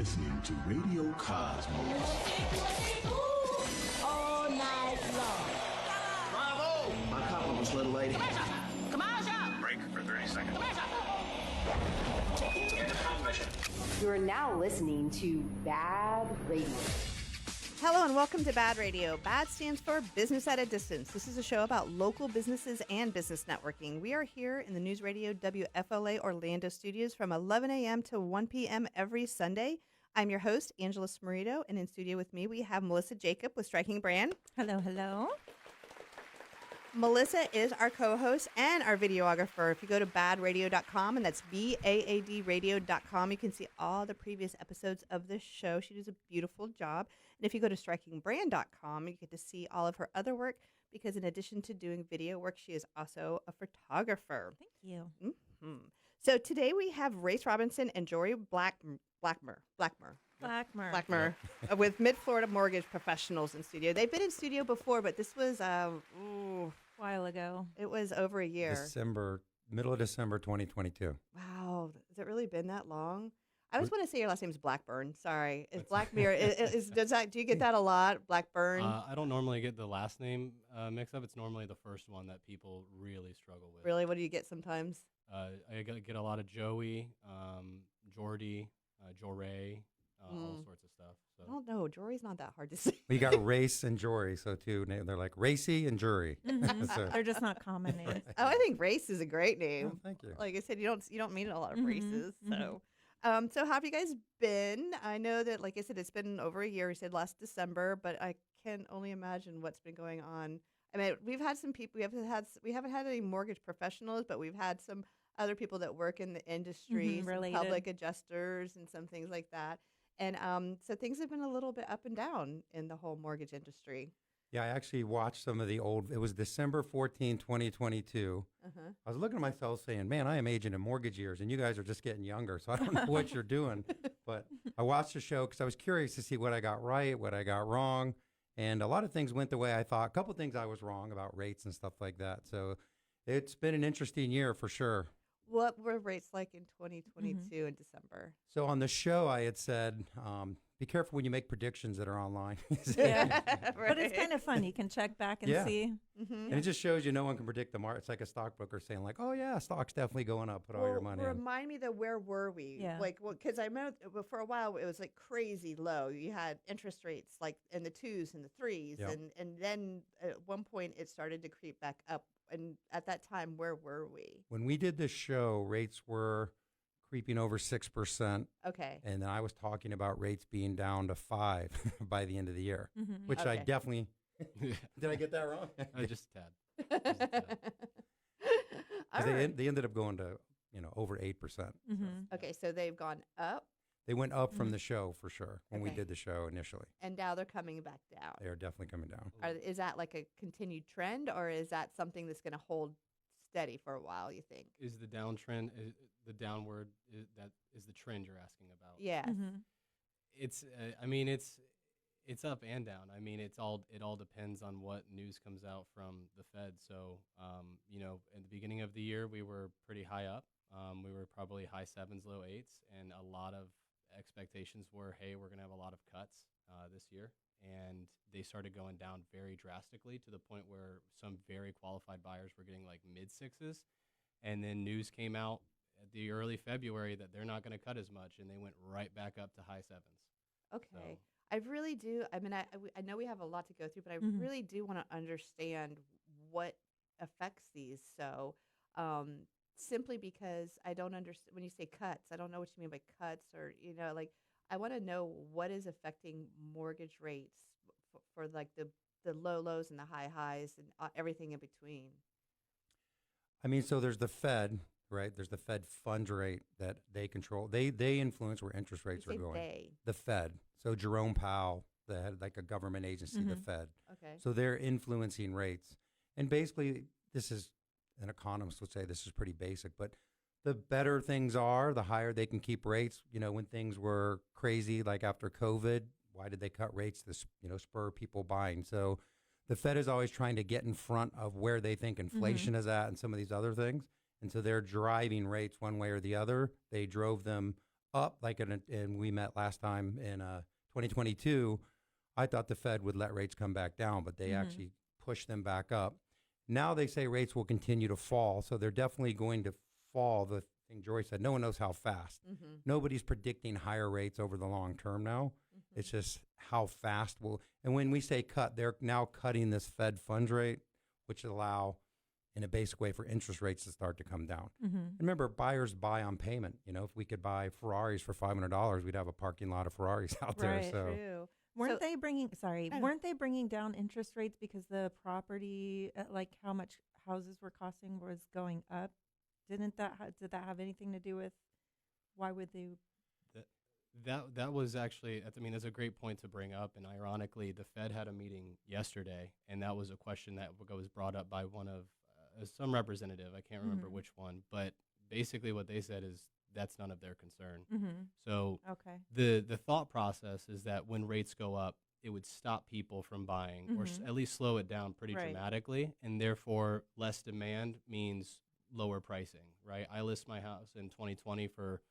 listening to Radio Cosmos. All night long. Bravo! My compliments, little lady. Commercial! Break for 30 seconds. You are now listening to BaaD Radio. Hello and welcome to BaaD Radio. BaaD stands for Business at a Distance. This is a show about local businesses and business networking. We are here in the News Radio WFLA Orlando studios from 11 a.m. to 1 p.m. every Sunday. I'm your host, Angela Smarito, and in studio with me we have Melissa Jacob with Striking Brand. Hello, hello. Melissa is our co-host and our videographer. If you go to baadradio.com, and that's BaaD radio.com, you can see all the previous episodes of this show. She does a beautiful job. And if you go to strikingbrand.com, you get to see all of her other work, because in addition to doing video work, she is also a photographer. Thank you. Mm-hmm. So today we have Rayce Robinson and Jorey Blackmer with Mid-Florida Mortgage Professionals in studio. They've been in studio before, but this was a while ago. It was over a year. Middle of December 2022. Wow. Has it really been that long? I always want to say your last name is Blackburn. Sorry. Is Blackmer, do you get that a lot? Blackburn? I don't normally get the last name mixed up. It's normally the first one that people really struggle with. Really? What do you get sometimes? I get a lot of Joey, Jorey, Jorey, all sorts of stuff. So. I don't know. Jorey's not that hard to say. Well, you got Rayce and Jorey, so too. They're like Rayce and Jorey. Mm-hmm. So. They're just not common names. Oh, I think Rayce is a great name. Oh, thank you. Like I said, you don't meet a lot of races. So, so how have you guys been? I know that, like I said, it's been over a year. You said last December, but I can only imagine what's been going on. I mean, we've had some people. We haven't had any mortgage professionals, but we've had some other people that work in the industry, some public adjusters and some things like that. And so things have been a little bit up and down in the whole mortgage industry. Yeah, I actually watched some of the old, it was December 14, 2022. I was looking at myself saying, man, I am aging in mortgage years, and you guys are just getting younger, so I don't know what you're doing. But I watched the show because I was curious to see what I got right, what I got wrong. And a lot of things went the way I thought. A couple of things I was wrong about rates and stuff like that. So it's been an interesting year for sure. What were rates like in 2022 in December? So on the show, I had said, be careful when you make predictions that are online. Yeah, but it's kind of fun. You can check back and see. And it just shows you no one can predict the market. It's like a stockbroker saying like, oh, yeah, stock's definitely going up. Put all your money in. Remind me that where were we? Yeah. Like, because I remember for a while it was like crazy low. You had interest rates like in the 2s and the 3s. Yep. And then at one point it started to creep back up. And at that time, where were we? When we did this show, rates were creeping over 6%. Okay. And then I was talking about rates being down to 5 by the end of the year, which I definitely, did I get that wrong? Just a tad. Because they ended up going to, over 8%. Okay, so they've gone up. They went up from the show for sure when we did the show initially. And now they're coming back down. They are definitely coming down. Is that like a continued trend, or is that something that's going to hold steady for a while, you think? Is the downtrend, the downward, that is the trend you're asking about? Yes. It's, it's up and down. I mean, it all depends on what news comes out from the Fed. So, at the beginning of the year, we were pretty high up. We were probably high 7s, low 8s, and a lot of expectations were, hey, we're going to have a lot of cuts this year. And they started going down very drastically to the point where some very qualified buyers were getting like mid 6s. And then news came out at the early February that they're not going to cut as much, and they went right back up to high 7s. Okay. So. I really do. I mean, I know we have a lot to go through, but I really do want to understand what affects these. So, simply because I don't understand when you say cuts, I don't know what you mean by cuts, or, I want to know what is affecting mortgage rates for like the low lows and the high highs and everything in between. I mean, so there's the Fed, right? There's the Fed funds rate that they control. They influence where interest rates are going. The Fed. So Jerome Powell, the head, like a government agency, the Fed. Okay. So they're influencing rates. And basically, this is, an economist would say this is pretty basic, but the better things are, the higher they can keep rates. When things were crazy, like after COVID, why did they cut rates to, spur people buying? So the Fed is always trying to get in front of where they think inflation is at and some of these other things. And so they're driving rates one way or the other. They drove them up, and we met last time in 2022, I thought the Fed would let rates come back down, but they actually pushed them back up. Now they say rates will continue to fall, so they're definitely going to fall. The thing Jorey said, no one knows how fast. Nobody's predicting higher rates over the long term now. It's just how fast and when we say cut, they're now cutting this Fed funds rate, which allow, in a basic way, for interest rates to start to come down. And remember, buyers buy on payment. If we could buy Ferraris for $500, we'd have a parking lot of Ferraris out there. So. True. Weren't they bringing down interest rates because the property, like how much houses were costing, was going up? Did that have anything to do with why would they? That was actually, I mean, that's a great point to bring up. And ironically, the Fed had a meeting yesterday, and that was a question that was brought up by one of some representative. I can't remember which one, but basically what they said is that's none of their concern. So the thought process is that when rates go up, it would stop people from buying or at least slow it down pretty dramatically, and therefore less demand means lower pricing, right? I list my house in 2020 for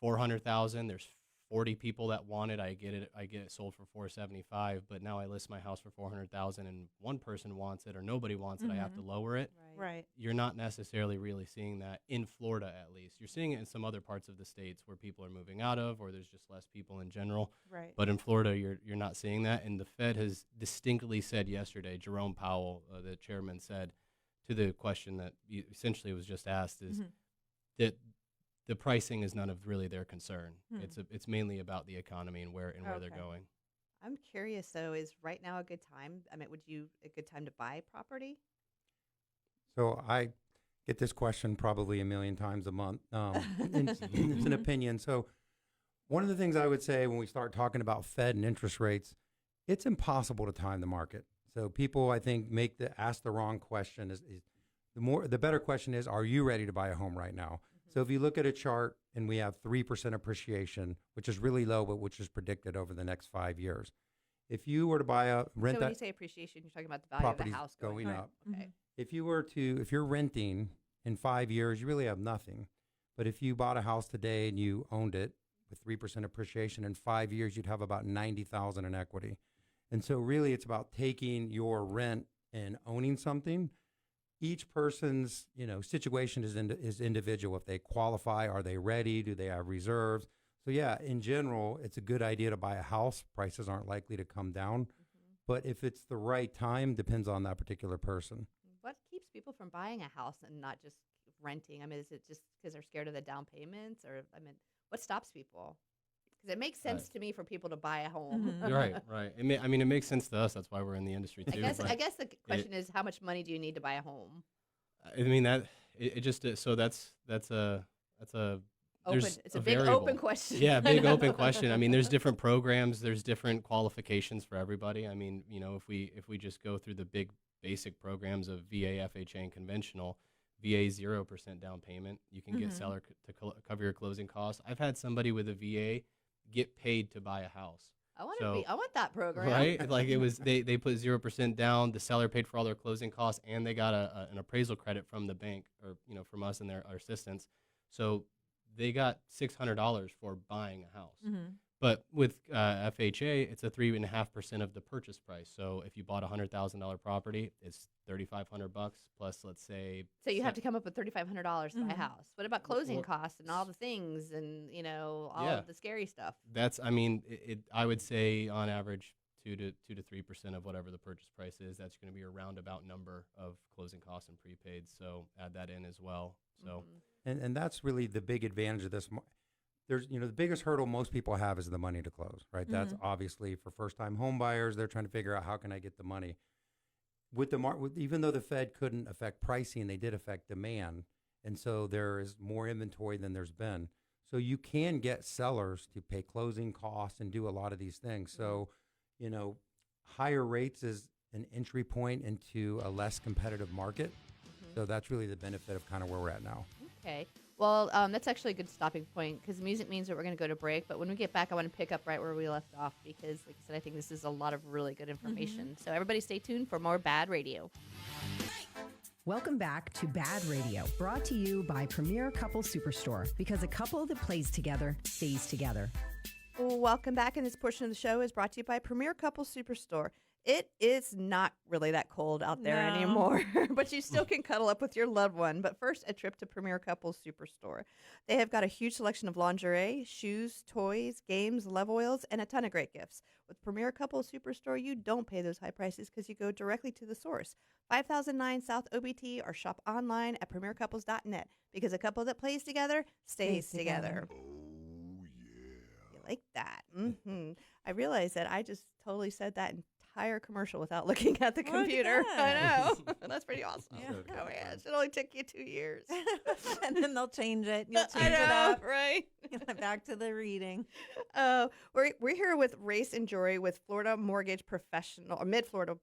$400,000. There's 40 people that want it. I get it sold for $475, but now I list my house for $400,000 and one person wants it or nobody wants it. I have to lower it. Right. You're not necessarily really seeing that in Florida, at least. You're seeing it in some other parts of the states where people are moving out of, or there's just less people in general. Right. But in Florida, you're not seeing that. And the Fed has distinctly said yesterday, Jerome Powell, the chairman, said to the question that essentially was just asked is that the pricing is none of really their concern. It's mainly about the economy and where they're going. I'm curious, though, is right now a good time? I mean, a good time to buy property? So I get this question probably a million times a month. It's an opinion. So one of the things I would say when we start talking about Fed and interest rates, it's impossible to time the market. So people, I think, ask the wrong question. The better question is, are you ready to buy a home right now? So if you look at a chart and we have 3% appreciation, which is really low, but which is predicted over the next 5 years. If you were to So when you say appreciation, you're talking about the value of the house going up. Okay. If you're renting in 5 years, you really have nothing. But if you bought a house today and you owned it with 3% appreciation in 5 years, you'd have about $90,000 in equity. And so really it's about taking your rent and owning something. Each person's, situation is individual. If they qualify, are they ready? Do they have reserves? So yeah, in general, it's a good idea to buy a house. Prices aren't likely to come down. But if it's the right time, depends on that particular person. What keeps people from buying a house and not just renting? I mean, is it just because they're scared of the down payments? Or, I mean, what stops people? Because it makes sense to me for people to buy a home. Right. It makes sense to us. That's why we're in the industry too. I guess the question is, how much money do you need to buy a home? I mean that it just so that's a It's a big open question. Yeah, big open question. I mean, there's different programs, there's different qualifications for everybody. I mean, if we just go through the big basic programs of VA, FHA, and conventional, VA 0% down payment. You can get seller to cover your closing costs. I've had somebody with a VA get paid to buy a house. I want that program. Right? Like it was, they put 0% down. The seller paid for all their closing costs, and they got an appraisal credit from the bank, or from us and our assistants. So they got $600 for buying a house. But with FHA, it's a 3.5% of the purchase price. So if you bought a $100,000 property, it's $3,500 plus, let's say. So you have to come up with $3,500 to buy a house. What about closing costs and all the things and all of the scary stuff? That's, I would say on average 2 to 3% of whatever the purchase price is. That's going to be a roundabout number of closing costs and prepaid. So add that in as well. So and that's really the big advantage of this. There's, the biggest hurdle most people have is the money to close, right? That's obviously for first-time home buyers. They're trying to figure out, how can I get the money? Even though the Fed couldn't affect pricing, they did affect demand. And so there is more inventory than there's been. So you can get sellers to pay closing costs and do a lot of these things. So, higher rates is an entry point into a less competitive market. So that's really the benefit of kind of where we're at now. Okay. Well, that's actually a good stopping point, because music means that we're going to go to break. But when we get back, I want to pick up right where we left off, because, like I said, I think this is a lot of really good information. So everybody stay tuned for more BaaD Radio. Welcome back to BaaD Radio, brought to you by Premier Couple Superstore, because a couple that plays together stays together. Welcome back, and this portion of the show is brought to you by Premier Couple Superstore. It is not really that cold out there anymore, but you still can cuddle up with your loved one. But first, a trip to Premier Couple Superstore. They have got a huge selection of lingerie, shoes, toys, games, love oils, and a ton of great gifts. With Premier Couple Superstore, you don't pay those high prices because you go directly to the source. 5009 South OBT, or shop online at premiercouples.net, because a couple that plays together stays together. You like that? Mm-hmm. I realized that I just totally said that entire commercial without looking at the computer. I know. That's pretty awesome. Yeah. Oh, yeah. It should only took you 2 years. And then they'll change it. You'll I change it know, up. right? Back to the reading. We're here with Rayce and Jorey with Florida Mortgage Professional, or Mid Florida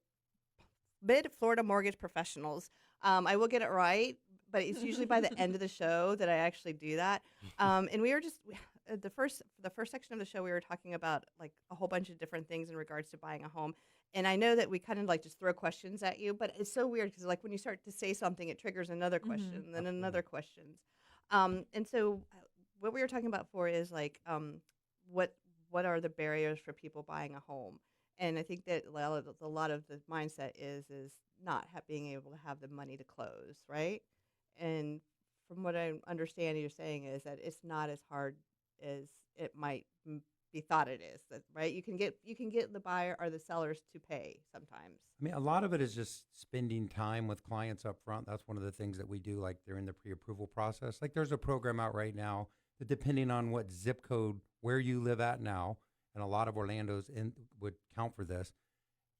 Mortgage Professionals. I will get it right, but it's usually by the end of the show that I actually do that. And we were just the first section of the show, we were talking about like a whole bunch of different things in regards to buying a home. And I know that we kind of like just throw questions at you, but it's so weird because like when you start to say something, it triggers another question, then another questions. And so what we were talking about for is like what are the barriers for people buying a home? And I think that a lot of the mindset is not being able to have the money to close, right? And from what I understand, you're saying is that it's not as hard as it might be thought it is, right? You can get the buyer or the sellers to pay sometimes. I mean, a lot of it is just spending time with clients up front. That's one of the things that we do, like during the pre-approval process. Like there's a program out right now that, depending on what zip code where you live at now, and a lot of Orlando's would count for this,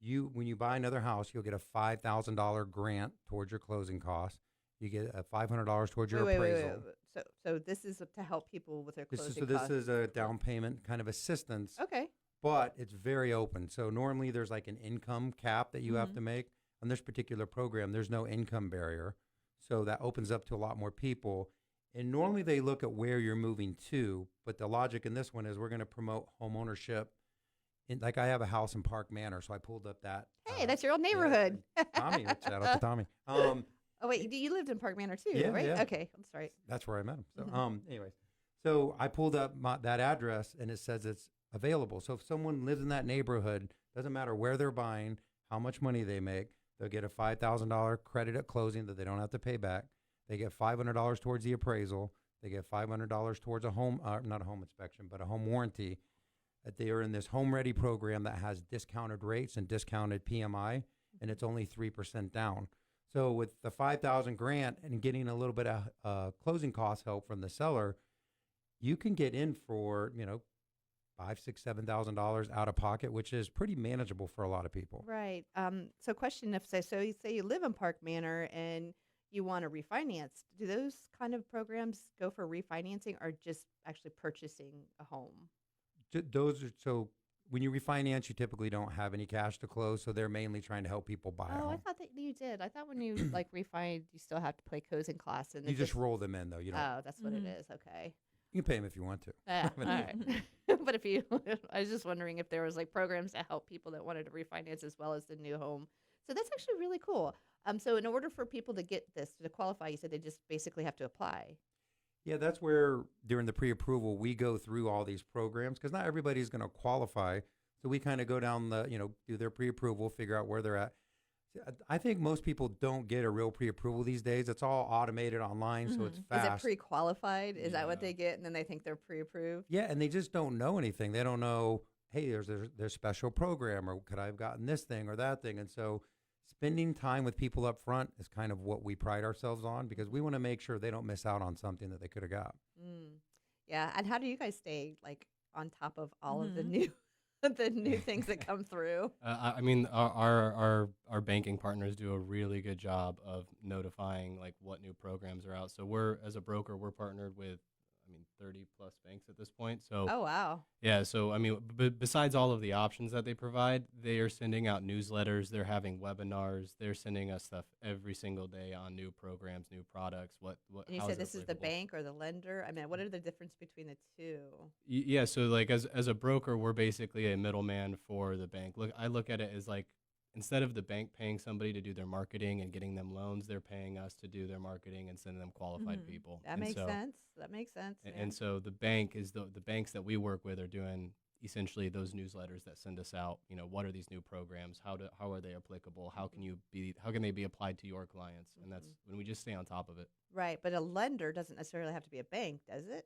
when you buy another house, you'll get a $5,000 grant towards your closing costs. You get a $500 towards your appraisal. Wait. So this is to help people with their closing This costs. is a down payment kind of assistance. Okay. But it's very open. So normally there's like an income cap that you have to make. On this particular program, there's no income barrier. So that opens up to a lot more people. And normally they look at where you're moving to, but the logic in this one is we're going to promote home ownership. Like I have a house in Park Manor, so I pulled up that. Hey, that's your old neighborhood. Yeah, Tommy, shout out to Tommy. Oh, wait, you lived in Park Manor too, Yeah, right? yeah. Okay, I'm sorry. That's where I met him. So, anyways, so I pulled up that address, and it says it's available. So if someone lives in that neighborhood, doesn't matter where they're buying, how much money they make, they'll get a $5,000 credit at closing that they don't have to pay back. They get $500 towards the appraisal. They get $500 towards a home, not a home inspection, but a home warranty. That they are in this Home Ready program that has discounted rates and discounted PMI, and it's only 3% down. So with the $5,000 grant and getting a little bit of closing cost help from the seller, you can get in for $5,000, $6,000, $7,000 out of pocket, which is pretty manageable for a lot of people. Right. So question, so you say you live in Park Manor and you want to refinance, do those kind of programs go for refinancing or just actually purchasing a home? So when you refinance, you typically don't have any cash to close, so they're mainly trying to help people buy a home. I thought that you did. I thought when you like refined, you still have to pay closing costs. And You just roll them in, though. You don't. Oh, that's what it is. Okay. You can pay them if you want to. All right. But I was just wondering if there was like programs to help people that wanted to refinance as well as the new home. So that's actually really cool. So in order for people to get this, to qualify, you said they just basically have to apply. Yeah, that's where during the pre-approval, we go through all these programs because not everybody's going to qualify. So we kind of go down do their pre-approval, figure out where they're at. I think most people don't get a real pre-approval these days. It's all automated online, so it's fast. Is it pre-qualified? Is that what they get? And then they think they're pre-approved? Yeah, and they just don't know anything. They don't know, hey, there's special program, or could I have gotten this thing or that thing? And so spending time with people up front is kind of what we pride ourselves on because we want to make sure they don't miss out on something that they could have got. Yeah, and how do you guys stay like on top of all of the new things that come through? I mean, our banking partners do a really good job of notifying like what new programs are out. So we're, as a broker, we're partnered with 30 plus banks at this point. So oh wow. Yeah, so I mean, besides all of the options that they provide, they are sending out newsletters, they're having webinars, they're sending us stuff every single day on new programs, new products. What and you said this is the bank or the lender? I mean, what are the difference between the two? Yeah, so like as a broker, we're basically a middleman for the bank. I look at it as like instead of the bank paying somebody to do their marketing and getting them loans, they're paying us to do their marketing and send them qualified people. That makes sense. That makes sense. And so the bank is the banks that we work with are doing essentially those newsletters that send us out. What are these new programs? How are they applicable? How can they be applied to your clients? And that's when we just stay on top of it. Right, but a lender doesn't necessarily have to be a bank, does it?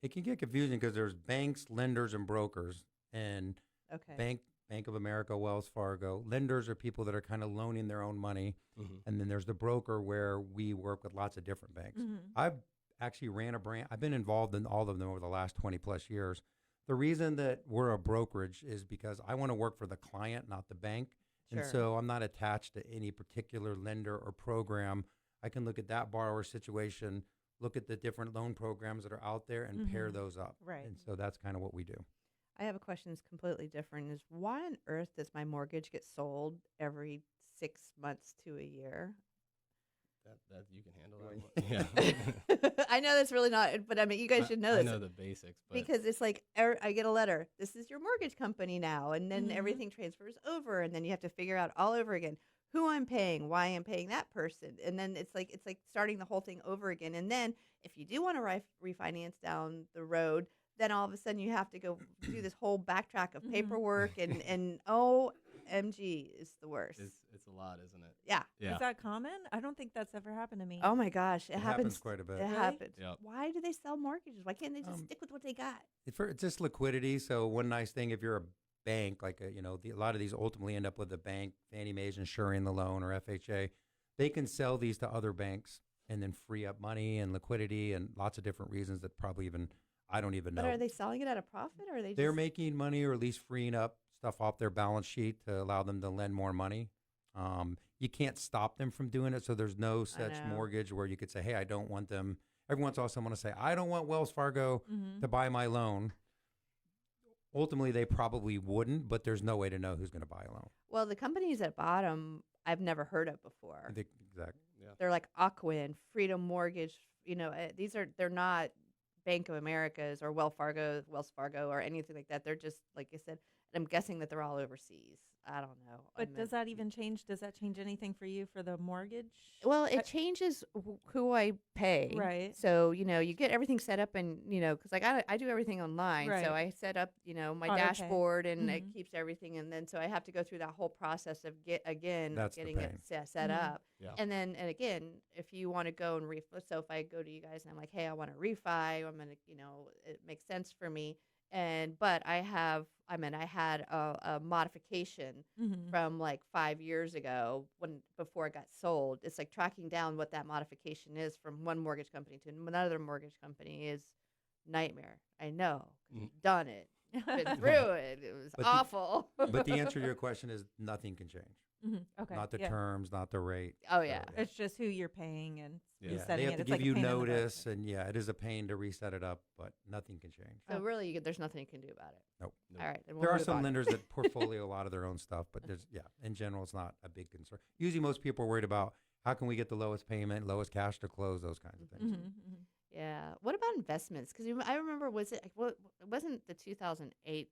It can get confusing because there's banks, lenders, and brokers. And Okay. Bank of America, Wells Fargo. Lenders are people that are kind of loaning their own money. And then there's the broker where we work with lots of different banks. I've actually ran a brand. I've been involved in all of them over the last 20 plus years. The reason that we're a brokerage is because I want to work for the client, not the bank. And so I'm not attached to any particular lender or program. I can look at that borrower situation, look at the different loan programs that are out there and pair those up. Right. And so that's kind of what we do. I have a question that's completely different. Is why on earth does my mortgage get sold every 6 months to a year? That you can handle that one. Yeah. I know that's really not, but I mean, you guys should know this. I know the basics. But Because it's like, I get a letter, this is your mortgage company now, and then everything transfers over, and then you have to figure out all over again who I'm paying, why I'm paying that person, and then it's like starting the whole thing over again. And then if you do want to refinance down the road, then all of a sudden you have to go do this whole backtrack of paperwork, and OMG, is the worst. it's a lot, isn't it? Yeah. Yeah. Is that common? I don't think that's ever happened to me. Oh my gosh, it happens quite a bit. It Really? happens. Yep. Why do they sell mortgages? Why can't they just stick with what they got? It's just liquidity. So one nice thing, if you're a bank, like a lot of these ultimately end up with a bank, Fannie Mae's insuring the loan or FHA, they can sell these to other banks and then free up money and liquidity and lots of different reasons that probably I don't even know. But are they selling it at a profit, or are they? They're just... making money or at least freeing up stuff off their balance sheet to allow them to lend more money. You can't stop them from doing it. So there's no such know. mortgage where you could say, hey, I don't want them. Every once in a while someone will say, I don't want Wells Fargo to buy my loan. Ultimately, they probably wouldn't, but there's no way to know who's going to buy a loan. Well, the companies at bottom I've never heard of before. I think exactly. Yeah. They're like Aquin, Freedom Mortgage. They're not Bank of America's or Wells Fargo or anything like that. They're just, like I said, I'm guessing that they're all overseas. I don't know. But does that even change? Does that change anything for you for the mortgage? Well, it changes who I pay. Right. So, you get everything set up and, because like I do everything online. Right. So I set up, my Auto pay. dashboard and it keeps everything. And then so I have to go through that whole process of getting it set up. Yeah. And again, if you want to go and so if I go to you guys and I'm like, hey, I want to refi, I'm going to, it makes sense for me. But I had a modification from like 5 years ago before it got sold. It's like tracking down what that modification is from one mortgage company to another mortgage company is nightmare. I know. 'Cause I've done it. Been through it. It was awful. But the answer to your question is nothing can change. Okay. Not the terms, not the rate. Oh, yeah. It's just who you're paying and Yeah, resetting they have it. to It's give like a you pain in the butt. notice, and it is a pain to reset it up, but nothing can change. So really, there's nothing you can do about it. Nope. All right. Then we'll There are move some on. lenders that portfolio a lot of their own stuff, but in general, it's not a big concern. Usually most people are worried about how can we get the lowest payment, lowest cash to close, those kinds of things. Yeah. What about investments? Because I remember, it wasn't the 2008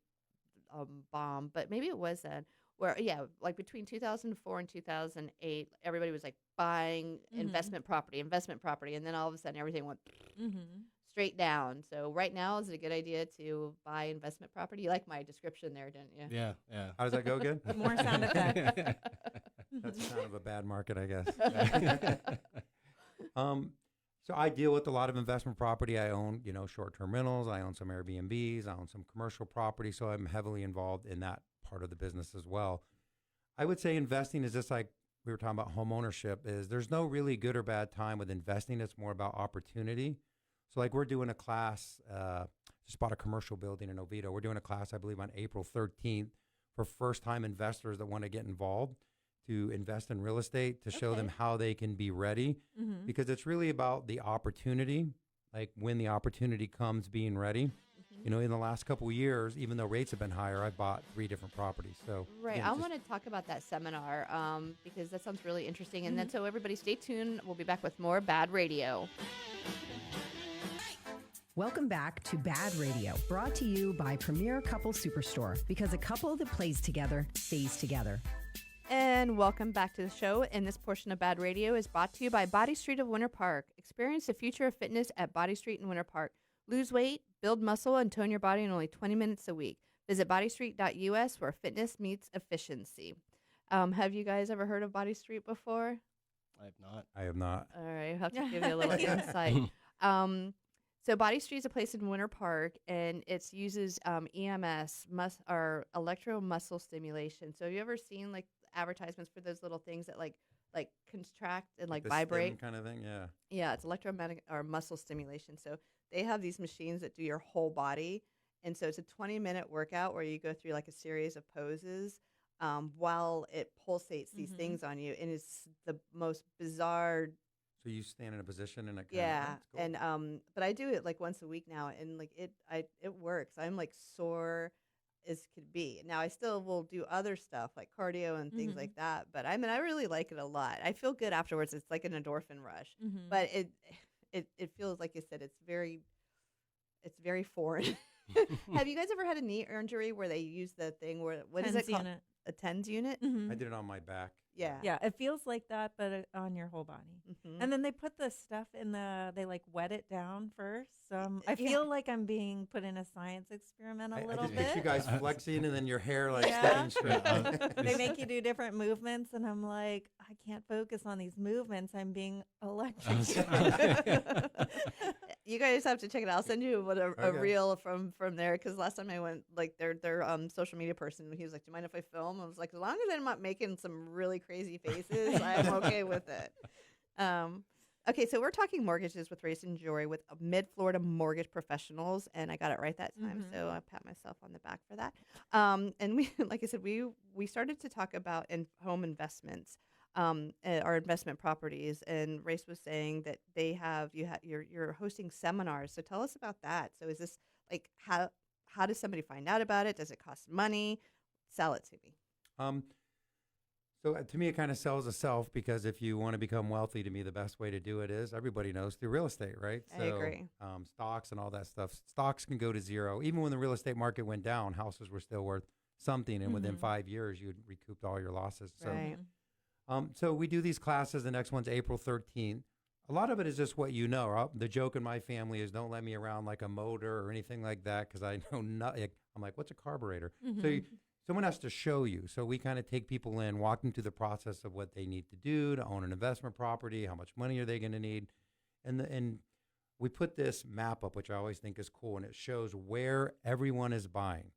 bomb, but maybe it was then. Where like between 2004 and 2008, everybody was like buying investment property, and then all of a sudden everything went straight down. So right now, is it a good idea to buy investment property? You like my description there, didn't you? Yeah. How does that go again? More sound effects. That's kind of a bad market, I guess. So I deal with a lot of investment property. I own, short-term rentals. I own some Airbnbs. I own some commercial property. So I'm heavily involved in that part of the business as well. I would say investing is just like we were talking about home ownership, is there's no really good or bad time with investing. It's more about opportunity. So like we're doing a class, just bought a commercial building in Oviedo. We're doing a class, I believe, on April 13th for first-time investors that want to get involved to invest in real estate, to show them how they can be ready, because it's really about the opportunity, like when the opportunity comes, being ready. In the last couple of years, even though rates have been higher, I've bought 3 different properties. So right, I want to talk about that seminar because that sounds really interesting. And then so everybody stay tuned. We'll be back with more BaaD Radio. Welcome back to BaaD Radio, brought to you by Premier Couple Superstore, because a couple that plays together stays together. And welcome back to the show. And this portion of BaaD Radio is brought to you by Body Street of Winter Park. Experience the future of fitness at Body Street in Winter Park. Lose weight, build muscle, and tone your body in only 20 minutes a week. Visit bodystreet.us where fitness meets efficiency. Have you guys ever heard of Body Street before? I have not. I have not. All right, I'll have to give you a little insight. So Body Street is a place in Winter Park, and it uses EMS, or electro muscle stimulation. So have you ever seen like advertisements for those little things that like contract and like the vibrate stim kind of thing? Yeah. Yeah, it's electromagnetic or muscle stimulation. So they have these machines that do your whole body, and so it's a 20-minute workout where you go through like a series of poses while it pulsates these things on you, and it's the most bizarre. So you stand in a position and it Yeah, cool. and but I do it like once a week now, and like it works. I'm like sore as could be. Now I still will do other stuff like cardio and things like that, but I mean I really like it a lot. I feel good afterwards. It's like an endorphin rush, but it feels like you said it's very foreign. Have you guys ever had a knee injury where they use the thing where what is it called? Unit. A TENS unit? I did it on my back. Yeah. Yeah, it feels like that, but on your whole body. And then they put the stuff in they like wet it down first. So I feel like I'm being put in a science experiment a little I just bit. picture you guys flexing and then your hair like Yeah. sticking straight. They make you do different movements, and I'm like, I can't focus on these movements. I'm being electrocuted. You guys have to check it out. I'll send you a Okay. reel from there because last time I went, like their social media person, he was like, "Do you mind if I film?" I was like, "As long as I'm not making some really crazy faces, I'm okay with it." Okay, so we're talking mortgages with Rayce and Jorey with Mid-Florida Mortgage Professionals, and I got it right that time, so I pat myself on the back for that. And we, like I said, we started to talk about home investments, our investment properties, and Rayce was saying that you're hosting seminars. So tell us about that. So is this like how does somebody find out about it? Does it cost money? Sell it to me. So to me, it kind of sells itself because if you want to become wealthy, to me, the best way to do it is everybody knows through real estate, right? I agree. Stocks and all that stuff. Stocks can go to zero. Even when the real estate market went down, houses were still worth something. And within 5 years, you'd recouped all your losses. So, Right. so we do these classes. The next one's April 13th. A lot of it is just what you know. The joke in my family is don't let me around like a motor or anything like that because I know nothing. I'm like, what's a carburetor? Someone has to show you. So we kind of take people in, walk them through the process of what they need to do to own an investment property, how much money are they going to need. And we put this map up, which I always think is cool, and it shows where everyone is buying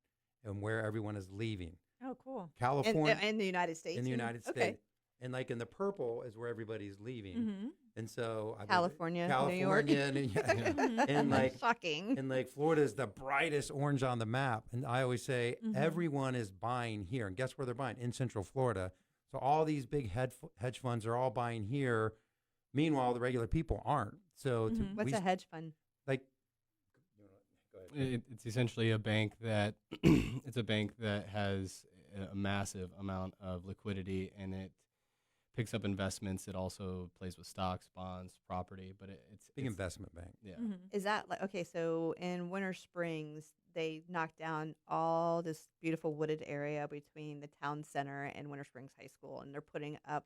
and where everyone is leaving. Oh, cool. California. In the United States? In the you mean? United Okay. States. And like in the purple is where everybody's leaving. And so California, New York. and like Shocking. and like Florida is the brightest orange on the map. And I always say everyone is buying here. And guess where they're buying? In Central Florida. So all these big hedge funds are all buying here. Meanwhile, the regular people aren't. So What's a hedge fund? like It's essentially a bank that it's a bank that has a massive amount of liquidity, and it picks up investments. It also plays with stocks, bonds, property, but it's big investment bank. Yeah. Is that like, okay, so in Winter Springs, they knocked down all this beautiful wooded area between the town center and Winter Springs High School, and they're putting up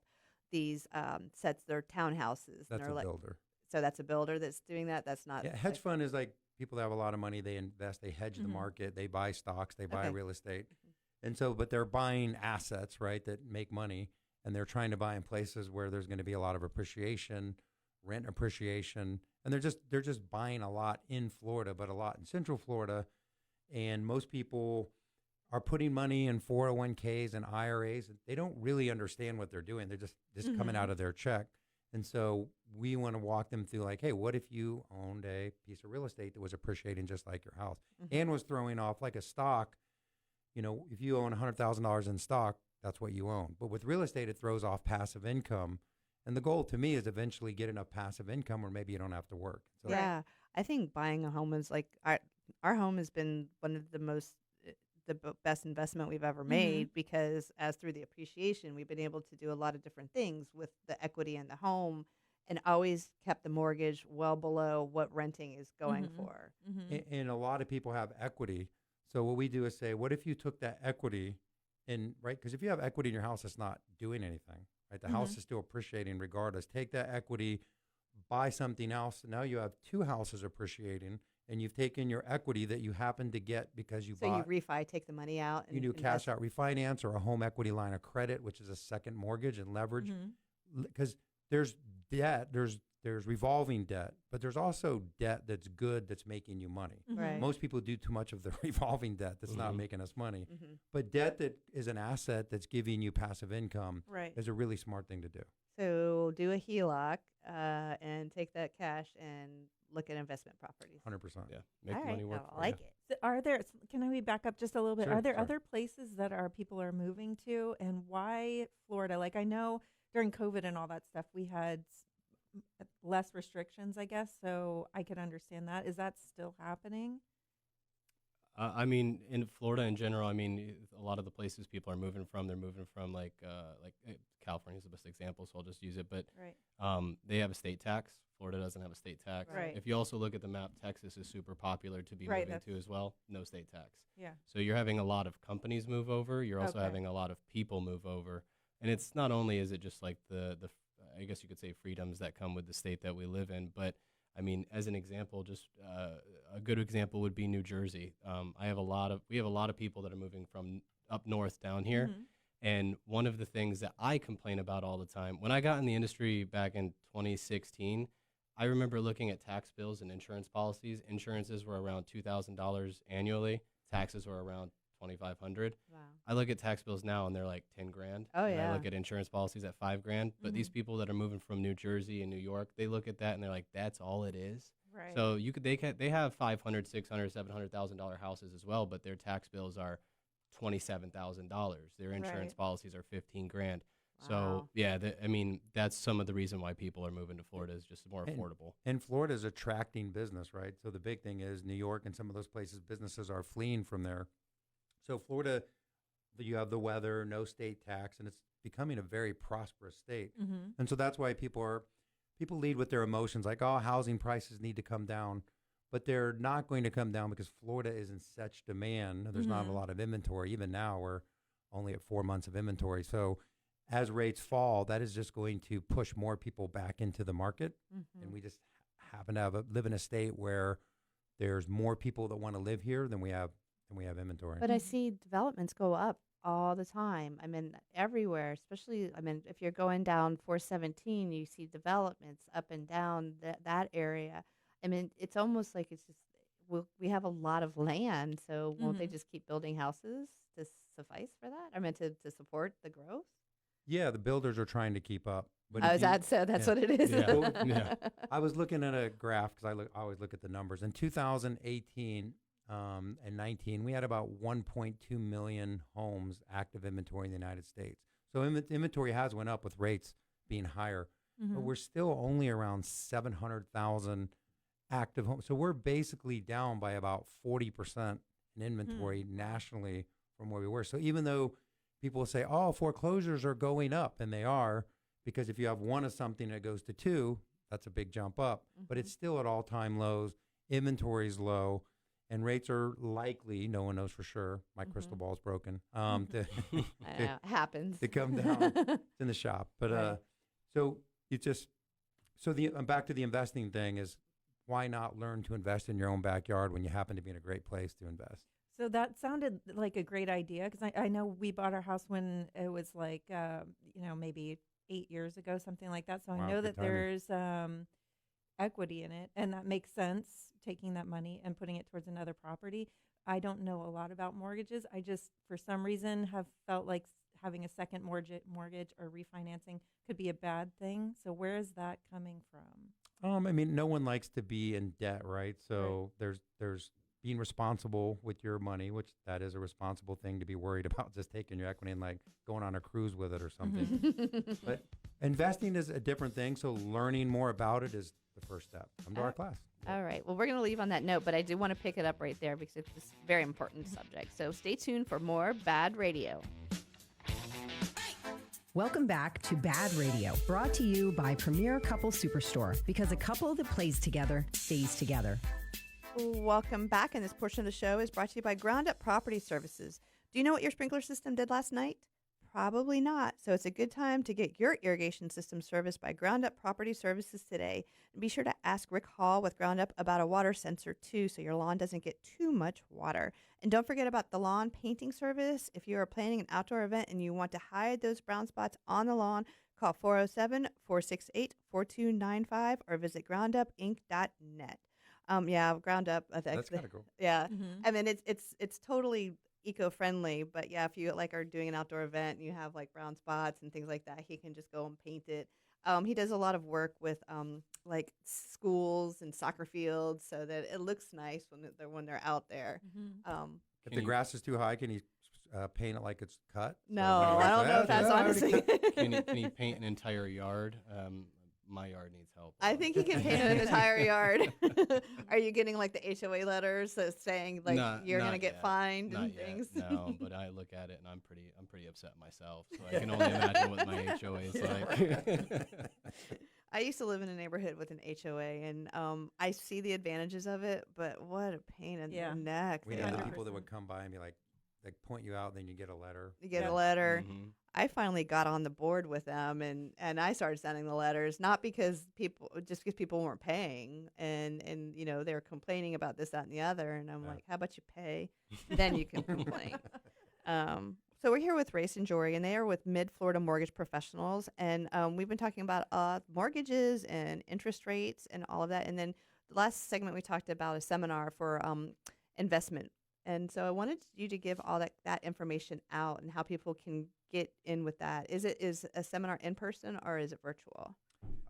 these sets, they're townhouses. That's and they're a builder. So that's a builder that's doing that? That's not... Yeah, hedge fund is like people that have a lot of money. They invest, they hedge the market, they buy stocks, they buy real estate. And so, but they're buying assets, right, that make money, and they're trying to buy in places where there's going to be a lot of appreciation, rent appreciation, and they're just buying a lot in Florida, but a lot in Central Florida. And most people are putting money in 401ks and IRAs. They don't really understand what they're doing. They're just coming out of their check. And so we want to walk them through like, hey, what if you owned a piece of real estate that was appreciating just like your house and was throwing off like a stock? You know, if you own $100,000 in stock, that's what you own. But with real estate, it throws off passive income. And the goal to me is eventually get enough passive income where maybe you don't have to work. So Yeah. I think buying a home is like, our home has been one of the best investment we've ever made because as through the appreciation, we've been able to do a lot of different things with the equity in the home and always kept the mortgage well below what renting is going for. And a lot of people have equity. So what we do is say, what if you took that equity And right, because if you have equity in your house, it's not doing anything, right? The house is still appreciating regardless. Take that equity, buy something else. And now you have two houses appreciating, and you've taken your equity that you happen to get because you So bought. you refi, take the money out. And You do invest. cash out refinance or a home equity line of credit, which is a second mortgage and leverage. Because there's debt, there's revolving debt, but there's also debt that's good that's making you money. Right. Most people do too much of the revolving debt that's not making us money. But debt that is an asset that's giving you passive income Right. is a really smart thing to do. So do a HELOC and take that cash and look at investment properties. 100%. Yeah, make All the right, money work. I for like you. it. So are there? Can we back up just a little bit? Sure, Are there sorry. other places that people are moving to, and why Florida? Like I know during COVID and all that stuff, we had less restrictions, I guess. So I could understand that. Is that still happening? I mean, in Florida in general, I mean, a lot of the places people are moving from, they're moving from California is the best example, so I'll just use it. But Right. they have a state tax. Florida doesn't have a state tax. Right. If you also look at the map, Texas is super popular to be Right, moving to as well. No state tax. Yeah. So you're having a lot of companies move over. You're also Okay. having a lot of people move over. And it's not only is it just like the I guess you could say freedoms that come with the state that we live in, but I mean, as an example, just a good example would be New Jersey. We have a lot of people that are moving from up north down here. And one of the things that I complain about all the time, when I got in the industry back in 2016, I remember looking at tax bills and insurance policies. Insurances were around $2,000 annually. Taxes were around $2,500. Wow. I look at tax bills now and they're like 10 grand. Oh, and yeah. I look at insurance policies at 5 grand. But these people that are moving from New Jersey and New York, they look at that and they're like, that's all it is. Right. So they have $500,000, $600,000, $700,000 houses as well, but their tax bills are $27,000. Their insurance Right. policies are 15 grand. Wow. So yeah, I mean, that's some of the reason why people are moving to Florida is just more affordable. And Florida is attracting business, right? So the big thing is New York and some of those places, businesses are fleeing from there. So Florida, you have the weather, no state tax, and it's becoming a very prosperous state. And so that's why people lead with their emotions, like, oh, housing prices need to come down. But they're not going to come down because Florida is in such demand. There's not a lot of inventory. Even now, we're only at 4 months of inventory. So as rates fall, that is just going to push more people back into the market. And we just happen to live in a state where there's more people that want to live here than we have inventory. But I see developments go up all the time. I mean, everywhere, especially, I mean, if you're going down 417, you see developments up and down that area. I mean, it's almost like it's just, we have a lot of land, so won't they just keep building houses to suffice for that? I mean, to support the growth? Yeah, the builders are trying to keep up. But Oh, if is you- that so? That's yeah. what it is? Yeah. Well, Yeah. I was looking at a graph because I always look at the numbers. In 2018 and 19, we had about 1.2 million homes active inventory in the United States. So inventory has went up with rates being higher, but we're still only around 700,000 active homes. So we're basically down by about 40% in inventory nationally from where we were. So even though people say, oh, foreclosures are going up, and they are, because if you have one of something that goes to two, that's a big jump up. But it's still at all-time lows. Inventory's low, and rates are likely, no one knows for sure, my crystal ball's broken, to, I know, it happens. to come down. It's in the shop. But Right. so you just, so the back to the investing thing is, why not learn to invest in your own backyard when you happen to be in a great place to invest? So that sounded like a great idea because I know we bought our house when it was like, maybe 8 years ago, something like that. So Wow, I know good that there's equity in it, and that makes sense, taking that money and putting it towards another property. I don't know a lot about mortgages. I just, for some reason, have felt like having a second mortgage or refinancing could be a bad thing. So where is that coming from? I mean, no one likes to be in debt, right? So there's being responsible with your money, which that is a responsible thing to be worried about, just taking your equity and like going on a cruise with it or something. But investing is a different thing. So learning more about it is the first step. Come to our class. All right. Well, we're going to leave on that note, but I do want to pick it up right there because it's a very important subject. So stay tuned for more BaaD Radio. Welcome back to BaaD Radio, brought to you by Premier Couple Superstore, because a couple that plays together stays together. Welcome back, and this portion of the show is brought to you by Ground Up Property Services. Do you know what your sprinkler system did last night? Probably not. So it's a good time to get your irrigation system serviced by Ground Up Property Services today. And be sure to ask Rick Hall with Ground Up about a water sensor too, so your lawn doesn't get too much water. And don't forget about the lawn painting service. If you are planning an outdoor event and you want to hide those brown spots on the lawn, call 407-468-4295 or visit groundupinc.net. Yeah, Ground Up. That's kind of cool. Yeah, I mean it's totally eco-friendly, but yeah, if you like are doing an outdoor event and you have like brown spots and things like that, he can just go and paint it. He does a lot of work with like schools and soccer fields so that it looks nice when they're out there. If the grass is too high, can you paint it like it's cut? No, I don't know if that's honestly. Can you paint an entire yard? My yard needs help. I think he can paint an entire yard. Are you getting like the HOA letters that saying like you're gonna get fined and things? No, but I look at it and I'm pretty upset myself. So I can only imagine what my HOA is like. I used to live in a neighborhood with an HOA, and I see the advantages of it, but what a pain in the neck. We had the people that would come by and be like point you out, then you get a letter. You get a letter. I finally got on the board with them, and I started sending the letters, not because people weren't paying, and you know they were complaining about this, that, and the other, and I'm like, how about you pay, then you can complain. So we're here with Rayce and Jorey, and they are with Mid-Florida Mortgage Professionals, and we've been talking about mortgages and interest rates and all of that, and then the last segment we talked about a seminar for investment. And so I wanted you to give all that information out and how people can get in with that. Is a seminar in person or is it virtual?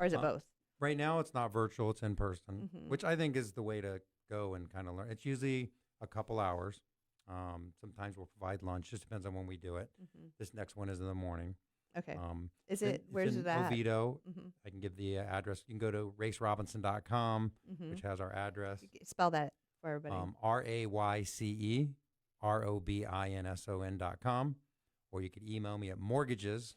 Or is it both? Right now it's not virtual, it's in person, which I think is the way to go and kind of learn. It's usually a couple hours. Sometimes we'll provide lunch, just depends on when we do it. This next one is in the morning. Okay. Where's it at? Oviedo. I can give the address. You can go to racerobinson.com, which has our address. Spell that for everybody. RayceRobinson.com, or you could email me at mortgages.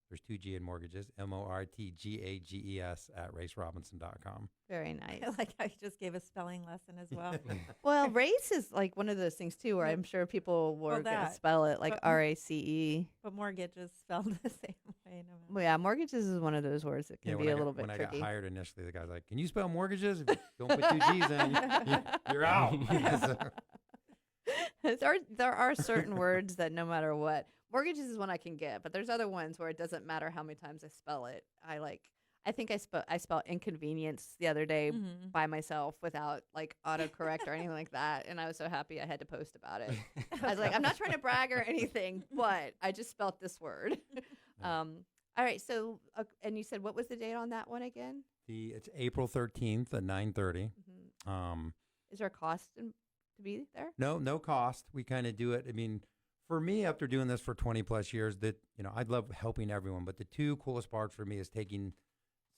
There's 2 G in mortgages, MORTGAGES @racerobinson.com. Very nice. I like how you just gave a spelling lesson as well. Well, Rayce is like one of those things too, where I'm sure people will spell it like RACE. But mortgage is spelled the same way. No well, yeah, mortgages is one of those words that can be a little bit tricky. When I got hired initially, the guy's like, "Can you spell mortgages? If you don't put 2 G's in, you're out." There are certain words that no matter what. Mortgages is one I can get, but there's other ones where it doesn't matter how many times I spell it. I think I spelled inconvenience the other day by myself without like autocorrect or anything like that, and I was so happy I had to post about it. I was like, I'm not trying to brag or anything, but I just spelled this word. All right, so and you said what was the date on that one again? It's April 13th at 9:30. Is there a cost to be there? No cost. We kind of do it. I mean, for me, after doing this for 20 plus years, I love helping everyone. But the 2 coolest parts for me is taking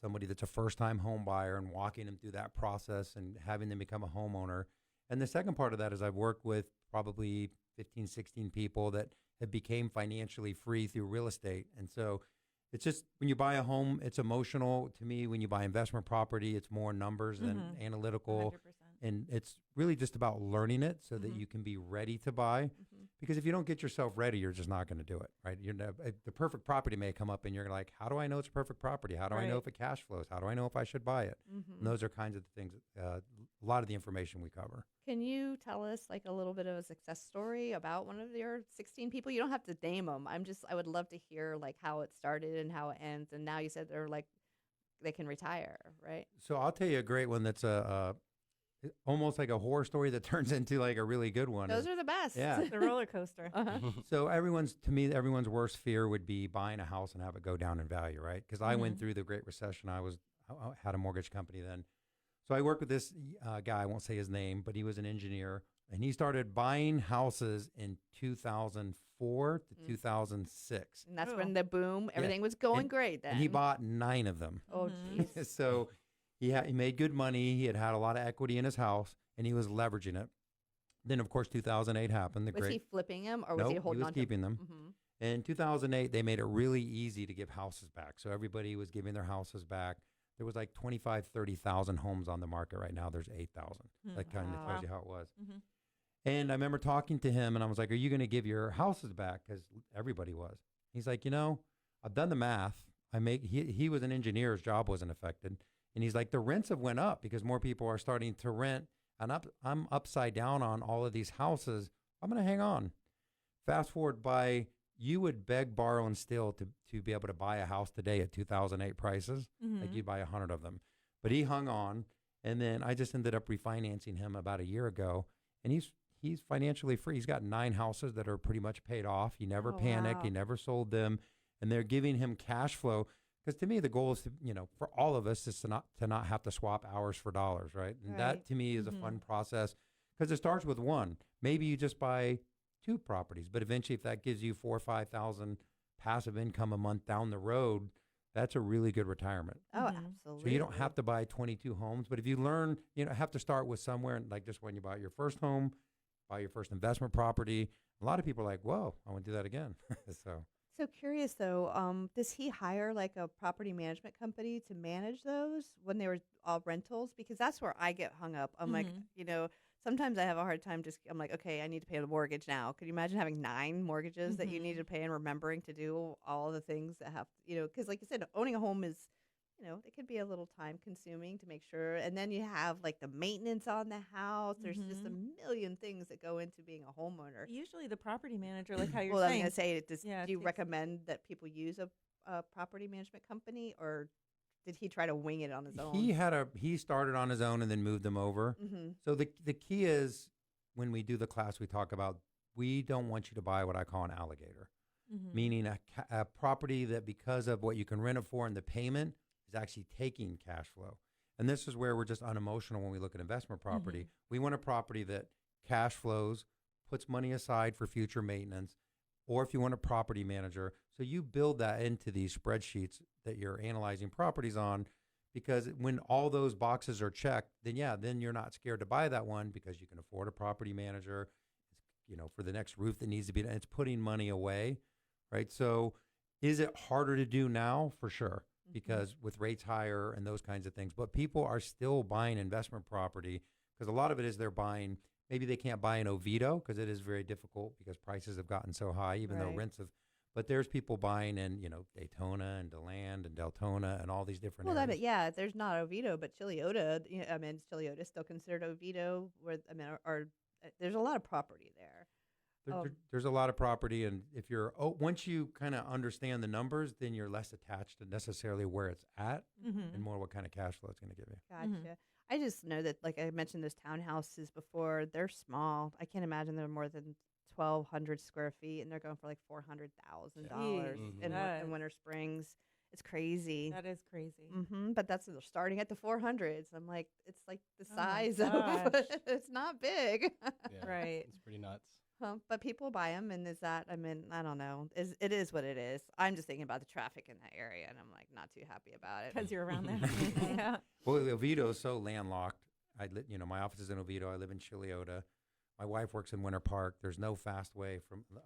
somebody that's a first-time home buyer and walking them through that process and having them become a homeowner. And the second part of that is I've worked with probably 15, 16 people that have became financially free through real estate. And so it's just when you buy a home, it's emotional. To me, when you buy investment property, it's more numbers than analytical. 100%. And it's really just about learning it so that you can be ready to buy. Because if you don't get yourself ready, you're just not going to do it, right? The perfect property may come up and you're like, how do I know it's a perfect property? How do I know if it cash flows? How do I know if I should buy it? And those are kinds of things, a lot of the information we cover. Can you tell us like a little bit of a success story about one of your 16 people? You don't have to name them. I would love to hear like how it started and how it ends. And now you said they can retire, right? So I'll tell you a great one that's almost like a horror story that turns into like a really good one. Those are the best. Yeah. The roller coaster. So everyone's worst fear would be buying a house and have it go down in value, right? Because I went through the Great Recession. I had a mortgage company then. So I worked with this guy, I won't say his name, but he was an engineer. And he started buying houses in 2004 to 2006. And that's when the boom, everything was going great then. And he bought 9 of them. Oh, geez. So he made good money. He had a lot of equity in his house, and he was leveraging it. Then, of course, 2008 happened. Was he flipping them, or was he holding on to them? He was keeping them. In 2008, they made it really easy to give houses back. So everybody was giving their houses back. There was like 25,000, 30,000 homes on the market right now. There's 8,000. That kind of tells you how it was. And I remember talking to him, and I was like, "Are you going to give your houses back?" Because everybody was. He's like, I've done the math. He was an engineer. His job wasn't affected. And he's like, the rents have went up because more people are starting to rent. And I'm upside down on all of these houses. I'm going to hang on. Fast forward you would beg, borrow, and steal to be able to buy a house today at 2008 prices. Like you'd buy 100 of them. But he hung on. And then I just ended up refinancing him about a year ago. And he's financially free. He's got 9 houses that are pretty much paid off. He never panicked. Wow. He never sold them. And they're giving him cash flow. Because to me, the goal is to, for all of us is to not have to swap hours for dollars, right? And that to me is a fun process because it starts with one. Maybe you just buy 2 properties, but eventually if that gives you $4,000 or $5,000 passive income a month down the road, that's a really good retirement. Oh, absolutely. So you don't have to buy 22 homes, but if you learn, have to start with somewhere, like just when you buy your first home, buy your first investment property. A lot of people are like, whoa, I want to do that again. So curious though, does he hire like a property management company to manage those when they were all rentals? Because that's where I get hung up. I'm like, sometimes I have a hard time I'm like, okay, I need to pay the mortgage now. Could you imagine having 9 mortgages that you need to pay and remembering to do all the things that have, because like you said, owning a home is, it could be a little time consuming to make sure. And then you have like the maintenance on the house. There's just a million things that go into being a homeowner. Usually the property manager, like how you're well, saying. I'm going to say, do you recommend that people use a property management company, or did he try to wing it on his own? He started on his own and then moved them over. So the key is when we do the class, we talk about, we don't want you to buy what I call an alligator, meaning a property that because of what you can rent it for and the payment is actually taking cash flow. And this is where we're just unemotional when we look at investment property. We want a property that cash flows, puts money aside for future maintenance, or if you want a property manager, so you build that into these spreadsheets that you're analyzing properties on, because when all those boxes are checked, then you're not scared to buy that one because you can afford a property manager, for the next roof that needs to be done. It's putting money away, right? So is it harder to do now? For sure. Because with rates higher and those kinds of things. But people are still buying investment property because a lot of it is they're buying, maybe they can't buy in Oviedo because it is very difficult because prices have gotten so high, even though rents have, but there's people buying in, Daytona and DeLand and Deltona and all these different areas. There's not Oviedo, but Chiliota, Chiliota is still considered Oviedo, there's a lot of property there. There's a lot of property, and if once you kind of understand the numbers, then you're less attached to necessarily where it's at and more what kind of cash flow it's going to give you. Gotcha. I just know that, like I mentioned, those townhouses before, they're small. I can't imagine they're more than 1,200 square feet, and they're going for like $400,000 in Winter Springs. It's crazy. That is crazy. But they're starting at the 400s. I'm like, it's like the size of it's not big. Right. It's pretty nuts. But people buy them, and I don't know. It is what it is. I'm just thinking about the traffic in that area, and I'm like not too happy about it. Because you're around there. Yeah. Well, Oviedo is so landlocked. My office is in Oviedo. I live in Chiliota. My wife works in Winter Park. There's no fast way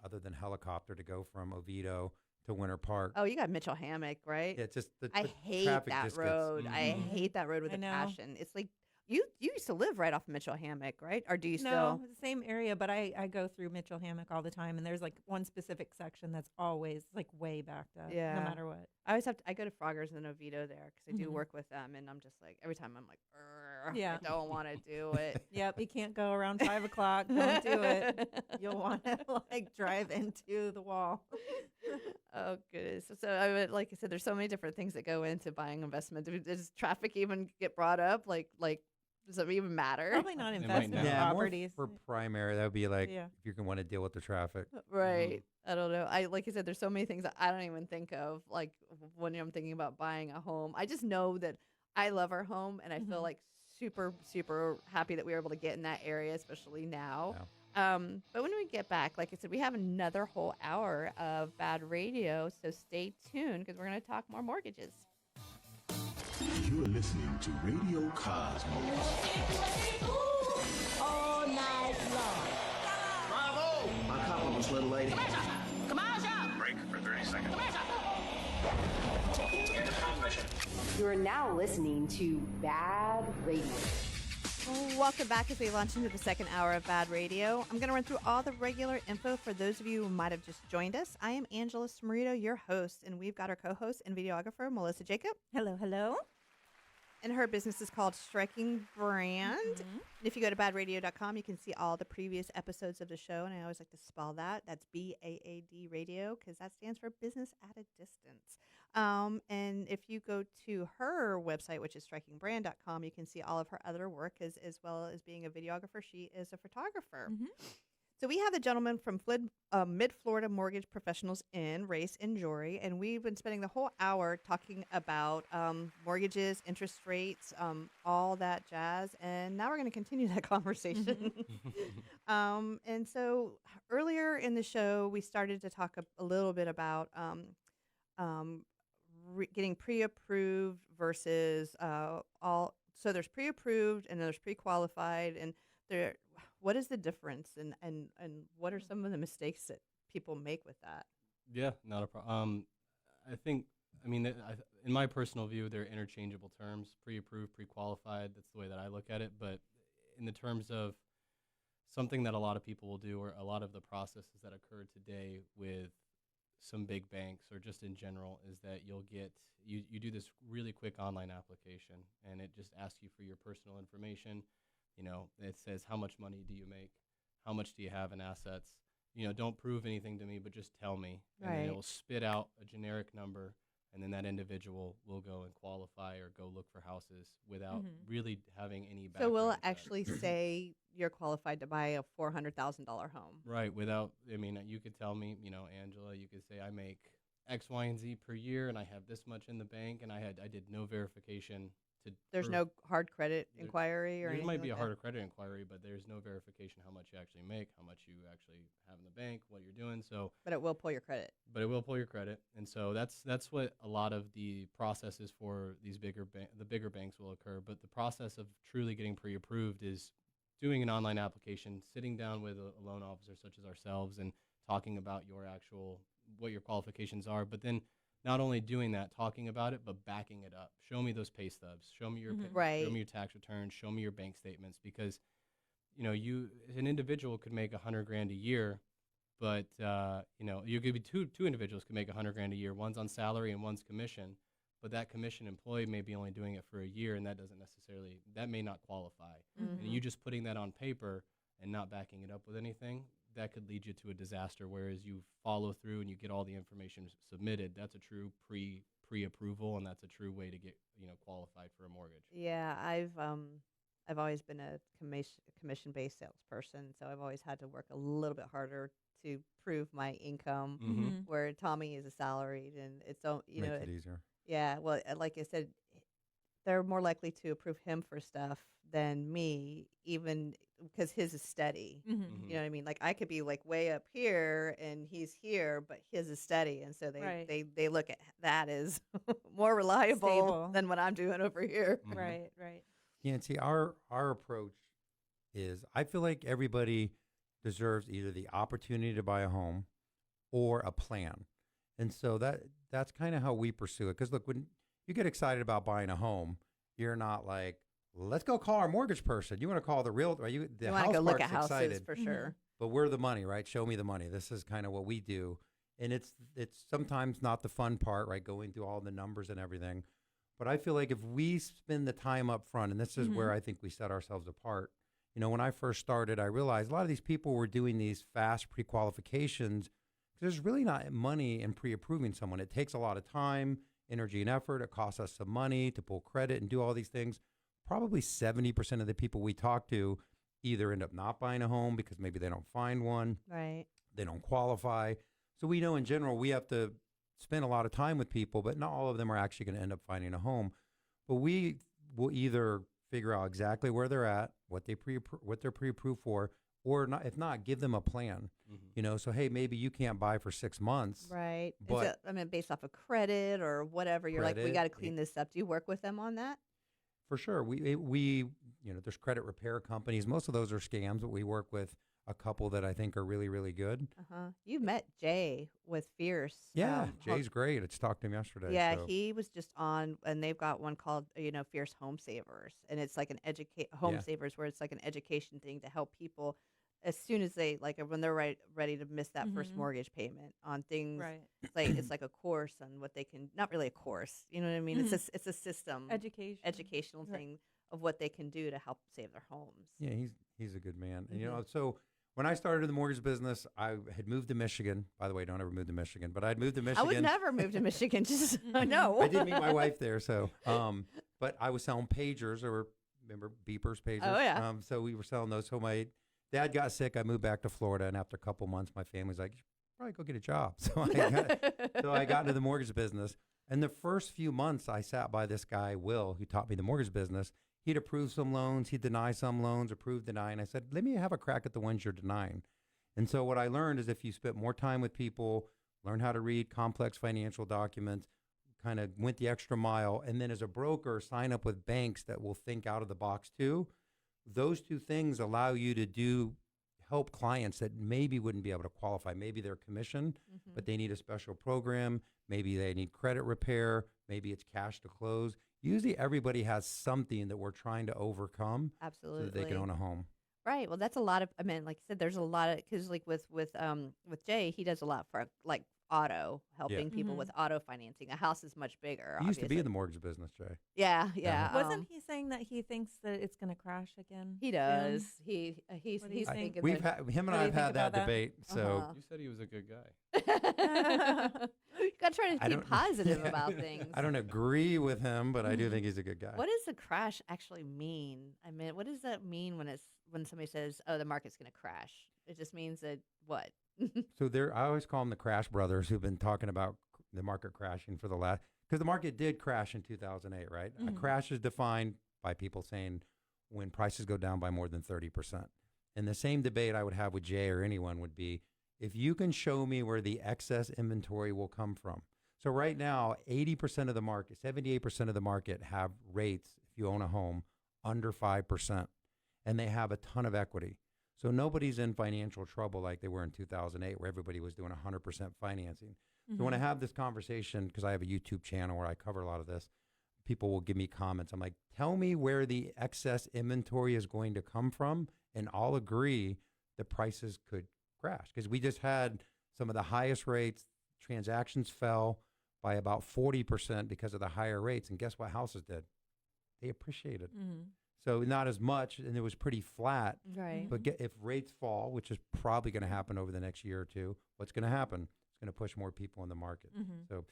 other than helicopter to go from Oviedo to Winter Park. Oh, you got Mitchell Hammock, right? Yeah, it's just I hate that road. I hate that road with a passion. It's like you used to live right off Mitchell Hammock, right? Or do you still? No, the same area, but I go through Mitchell Hammock all the time, and there's like one specific section that's always like way backed up, no matter what. I go to Froggers and Oviedo there because I do work with them, and I'm just like, every time I'm like, I don't want to do it. Yep, you can't go around 5 o'clock. Don't do it. You'll want to like drive into the wall. Oh, goodness. So, like I said, there's so many different things that go into buying investment. Does traffic even get brought up? Like, does it even matter? Probably not investment properties. More for primary, that would be like if you can want to deal with the traffic. Right. I don't know. Like you said, there's so many things that I don't even think of. Like when I'm thinking about buying a home, I just know that I love our home, and I feel like super, super happy that we were able to get in that area, especially now. Yeah. But when we get back, like I said, we have another whole hour of BaaD Radio, so stay tuned because we're going to talk more mortgages. You're listening to Radio Cosmos. All night long. Bravo! My compliments, little lady. Come on, Joe. Break for 30 seconds. You are now listening to BaaD Radio. Welcome back as we launch into the second hour of BaaD Radio. I'm going to run through all the regular info for those of you who might have just joined us. I am Angela Smarito, your host, and we've got our co-host and videographer, Melissa Jacob. Hello, hello. And her business is called Striking Brand. And if you go to baadradio.com, you can see all the previous episodes of the show. And I always like to spell that. That's BAAD Radio, because that stands for Business at a Distance. And if you go to her website, which is strikingbrand.com, you can see all of her other work as well as being a videographer. She is a photographer. So we have the gentleman from Mid-Florida Mortgage Professionals in Rayce and Jorey, and we've been spending the whole hour talking about mortgages, interest rates, all that jazz, and now we're going to continue that conversation. And so earlier in the show, we started to talk a little bit about getting pre-approved versus all. So there's pre-approved and there's pre-qualified, and there. What is the difference, and what are some of the mistakes that people make with that? Yeah, not a problem. I think, in my personal view, they're interchangeable terms, pre-approved, pre-qualified. That's the way that I look at it. But in the terms of something that a lot of people will do, or a lot of the processes that occur today with some big banks or just in general, is that you do this really quick online application, and it just asks you for your personal information. It says, how much money do you make? How much do you have in assets? Don't prove anything to me, but just tell me. And then it will spit out a generic number, and then that individual will go and qualify or go look for houses without really having any background. So will it actually say you're qualified to buy a $400,000 home? Right. You could tell me, Angela, you could say, I make X, Y, and Z per year, and I have this much in the bank, and I did no verification. There's no hard credit inquiry or anything. There might be like a harder credit inquiry, but there's no verification how much you actually make, how much you actually have in the bank, what you're doing. So, but it will pull your credit. And so that's what a lot of the processes for these bigger banks will occur. But the process of truly getting pre-approved is doing an online application, sitting down with a loan officer such as ourselves, and talking about what your qualifications are. But then not only doing that, talking about it, but backing it up. Show me those pay stubs. Show me your show me your tax returns. Show me your bank statements, because an individual could make $100,000 a year, but you could be two individuals could make $100,000 a year. One's on salary and one's commission, but that commission employee may be only doing it for a year, and that may not qualify. And you just putting that on paper and not backing it up with anything, that could lead you to a disaster. Whereas you follow through and you get all the information submitted, that's a true pre-approval, and that's a true way to get qualified for a mortgage. Yeah, I've always been a commission-based salesperson, so I've always had to work a little bit harder to prove my income. Where Tommy is a salaried, and it's Makes it easier. Yeah, well, like I said, they're more likely to approve him for stuff than me, even because his is steady. You know what I mean? Like, I could be like way up here and he's here, but his is steady, and so they look at that as more reliable than what I'm doing over here. Right. Yeah, and see, our approach is, I feel like everybody deserves either the opportunity to buy a home or a plan. And so that's kind of how we pursue it. Because look, when you get excited about buying a home, you're not like, let's go call our mortgage person. You want to call the realtor. You want to go look at houses excited, for sure. But we're the money, right? Show me the money. This is kind of what we do. And it's sometimes not the fun part, right? Going through all the numbers and everything. But I feel like if we spend the time up front, and this is where I think we set ourselves apart. When I first started, I realized a lot of these people were doing these fast pre-qualifications. There's really not money in pre-approving someone. It takes a lot of time, energy, and effort. It costs us some money to pull credit and do all these things. Probably 70% of the people we talk to either end up not buying a home because maybe they don't find one. Right. They don't qualify. So we know in general we have to spend a lot of time with people, but not all of them are actually going to end up finding a home. But we will either figure out exactly where they're at, what they're pre-approved for, or not, if not, give them a plan. So hey, maybe you can't buy for 6 months. Right. But based off of credit or whatever, you're like, we got to clean this up. Do you work with them on that? For sure. We there's credit repair companies. Most of those are scams, but we work with a couple that I think are really, really good. You met Jay with Fierce. Yeah, Jay's great. I just talked to him yesterday. Yeah, so. he was just on, and they've got one called, Fierce Home Savers, and it's like an home savers, where it's like an education thing to help people as soon as they when they're ready to miss that first mortgage payment on things. Right. It's like a course on what they can, not really a course, you know what I mean? It's a system, educational thing of what they can do to help save their homes. Yeah, he's a good man. And so when I started in the mortgage business, I had moved to Michigan. By the way, don't ever move to Michigan, but I'd moved to Michigan. I would never move to Michigan. Just no. I did meet my wife there, so but I was selling pagers, or remember beepers, pagers. Oh yeah. So we were selling those. So my dad got sick. I moved back to Florida, and after a couple months, my family's like, "You should probably go get a job." So I got into the mortgage business. And the first few months, I sat by this guy, Will, who taught me the mortgage business. He'd approve some loans, he'd deny some loans, approve, deny. And I said, let me have a crack at the ones you're denying. And so what I learned is if you spent more time with people, learn how to read complex financial documents, kind of went the extra mile, and then as a broker, sign up with banks that will think out of the box too. Those two things allow you to help clients that maybe wouldn't be able to qualify. Maybe they're commissioned, but they need a special program. Maybe they need credit repair. Maybe it's cash to close. Usually everybody has something that we're trying to overcome. Absolutely. So that they can own a home. Right. Well, that's a lot of, like you said, there's a lot of, because like with Jay, he does a lot for like auto, helping people with auto financing. A house is much bigger. He used to be in the mortgage business, Jay. Yeah, yeah. Wasn't he saying that he thinks that it's going to crash again? He does. He's thinking. We've had him and I have had that debate. So you said he was a good guy. You got to try to keep positive about things. I don't agree with him, but I do think he's a good guy. What does the crash actually mean? I mean, what does that mean when somebody says, "Oh, the market's going to crash"? It just means that what? So I always call them the Crash Brothers, who've been talking about the market crashing for the last, because the market did crash in 2008, right? A crash is defined by people saying when prices go down by more than 30%. And the same debate I would have with Jay or anyone would be, if you can show me where the excess inventory will come from. So right now, 80% of the market, 78% of the market have rates, if you own a home, under 5%. And they have a ton of equity. So nobody's in financial trouble like they were in 2008, where everybody was doing 100% financing. So when I have this conversation, because I have a YouTube channel where I cover a lot of this, people will give me comments. I'm like, tell me where the excess inventory is going to come from, and I'll agree the prices could crash. Because we just had some of the highest rates. Transactions fell by about 40% because of the higher rates. And guess what houses did? They appreciated. So not as much, and it was pretty flat. Right. But if rates fall, which is probably going to happen over the next year or two, what's going to happen? It's going to push more people in the market. So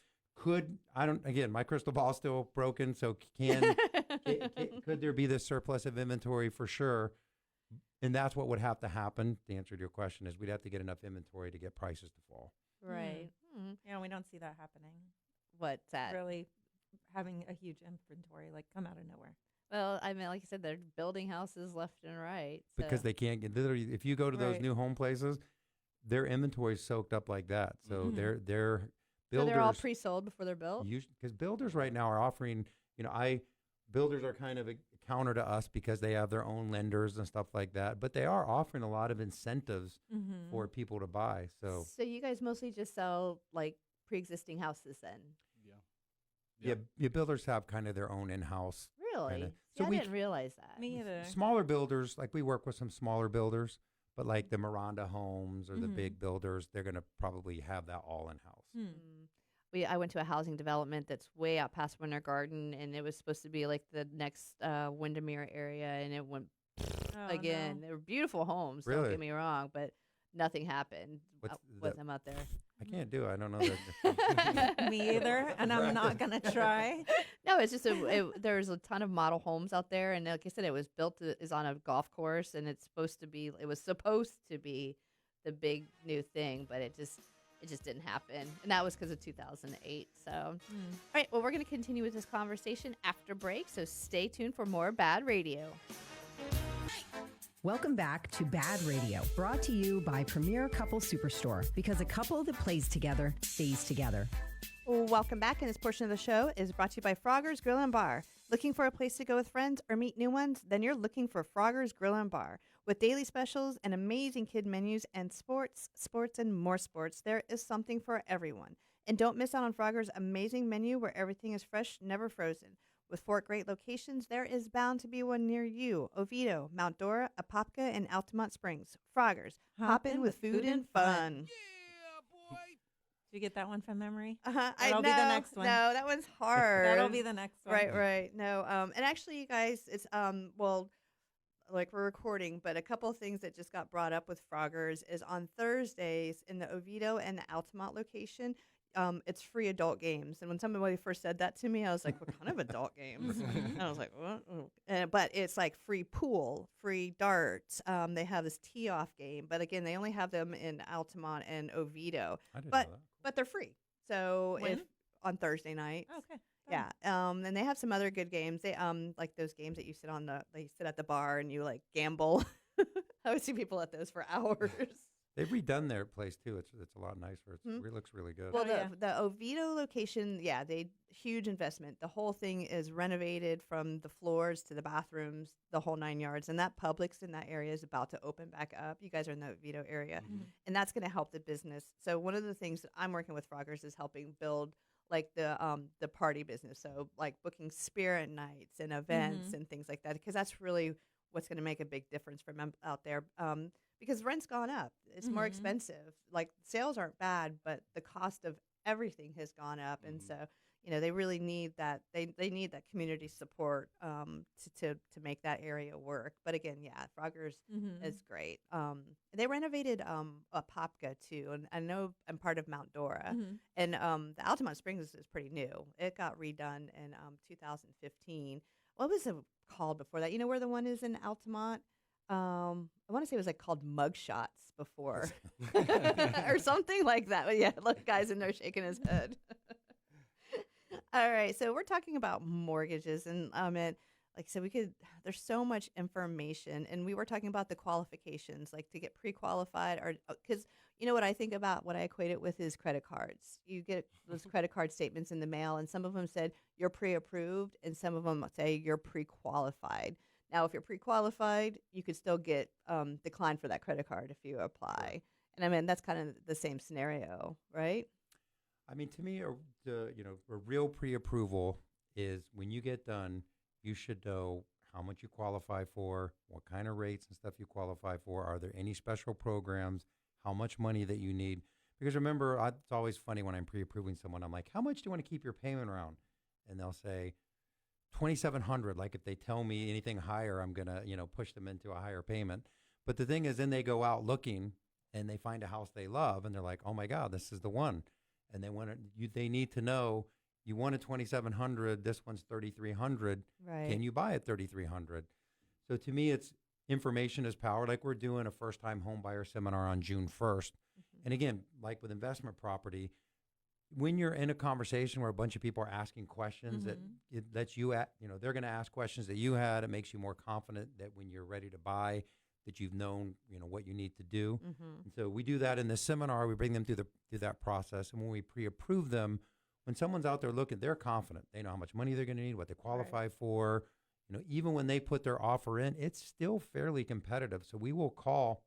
again, my crystal ball is still broken. So could there be this surplus of inventory? For sure. And that's what would have to happen. The answer to your question is we'd have to get enough inventory to get prices to fall. Right. Yeah, we don't see that happening. What's that? Really having a huge inventory come out of nowhere. Well, I mean, like I said, they're building houses left and right. So. Because they can't get, literally, if you go to those new home places, their inventory is soaked up like that. So they're builders. So they're all pre-sold before they're built? Because builders right now are offering, builders are kind of a counter to us because they have their own lenders and stuff like that. But they are offering a lot of incentives for people to buy. So you guys mostly just sell like pre-existing houses then? Yeah, builders have kind of their own in-house. Really? So I didn't realize that. Me either. Smaller builders, like we work with some smaller builders, but like the Miranda Homes or the big builders, they're going to probably have that all in-house. I went to a housing development that's way out past Winter Garden, and it was supposed to be like the next Windermere area, and it went again. No. They were beautiful homes, don't get me wrong, but nothing happened with them out there. I can't do it. I don't know that. Me either, and I'm not going to try. No, it's just there's a ton of model homes out there, and like I said, it was is on a golf course, and it was supposed to be the big new thing, but it just didn't happen, and that was because of 2008. So, all right, well, we're going to continue with this conversation after break, so stay tuned for more BaaD Radio. Welcome back to BaaD Radio, brought to you by Premier Couple Superstore, because a couple that plays together stays together. Welcome back, and this portion of the show is brought to you by Frogger's Grill and Bar. Looking for a place to go with friends or meet new ones? Then you're looking for Frogger's Grill and Bar. With daily specials and amazing kid menus and sports, and more sports, there is something for everyone. And don't miss out on Frogger's amazing menu where everything is fresh, never frozen. With 4 great locations, there is bound to be one near you. Oviedo, Mount Dora, Apopka, and Altamont Springs. Frogger's. Hop in with food and fun. Did you get that one from memory? That'll be the next one. No, that one's hard. That'll be the next one. Right. No, and actually, you guys, it's well, like we're recording, but a couple of things that just got brought up with Frogger's is on Thursdays in the Oviedo and the Altamont location. It's free adult games, and when somebody first said that to me, I was like, "What kind of adult games?" And I was like, "What?" But it's like free pool, free darts. They have this tee-off game, but again, they only have them in Altamont and Oviedo. I didn't know that. But they're free. So When? if on Thursday nights. Oh, okay. Yeah. And they have some other good games. They like those games that you sit at the bar and you like gamble. I would see people at those for hours. They've redone their place too. It's a lot nicer. It looks really good. Well, the Oviedo location, they huge investment. The whole thing is renovated from the floors to the bathrooms, the whole 9 yards. And that Publix in that area is about to open back up. You guys are in the Oviedo area, and that's going to help the business. So one of the things that I'm working with Frogger's is helping build like the party business. So like booking spirit nights and events and things like that, because that's really what's going to make a big difference for them out there. Because rent's gone up. It's more expensive. Like sales aren't bad, but the cost of everything has gone up. And so, they really need that. They need that community support to make that area work. But again, Frogger's is great. They renovated Apopka too. And I know I'm part of Mount Dora. And the Altamont Springs is pretty new. It got redone in 2015. What was it called before that? You know where the one is in Altamont? I want to say it was like called Mugshots before or something like that. But yeah, look, guys in there shaking his head. All right. So we're talking about mortgages and like I said, there's so much information, and we were talking about the qualifications, like to get pre-qualified or because you know what I think about what I equate it with is credit cards. You get those credit card statements in the mail, and some of them said you're pre-approved and some of them say you're pre-qualified. Now, if you're pre-qualified, you could still get declined for that credit card if you apply. And I mean, that's kind of the same scenario, right? I mean, to me, a real pre-approval is when you get done, you should know how much you qualify for, what kind of rates and stuff you qualify for. Are there any special programs? How much money that you need? Because remember, it's always funny when I'm pre-approving someone. I'm like, how much do you want to keep your payment around? And they'll say, $2,700. Like if they tell me anything higher, I'm gonna push them into a higher payment. But the thing is, then they go out looking and they find a house they love, and they're like, oh my God, this is the one. And they need to know you wanted $2,700. This one's $3,300. Right? Can you buy it $3,300? So to me, it's information is power. Like we're doing a first-time home buyer seminar on June 1st, and again, like with investment property. When you're in a conversation where a bunch of people are asking questions that it lets you they're going to ask questions that you had. It makes you more confident that when you're ready to buy, that you've known, what you need to do. And so we do that in the seminar. We bring them through that process. And when we pre-approve them, when someone's out there looking, they're confident. They know how much money they're going to need, what they qualify for. Even when they put their offer in, it's still fairly competitive. So we will call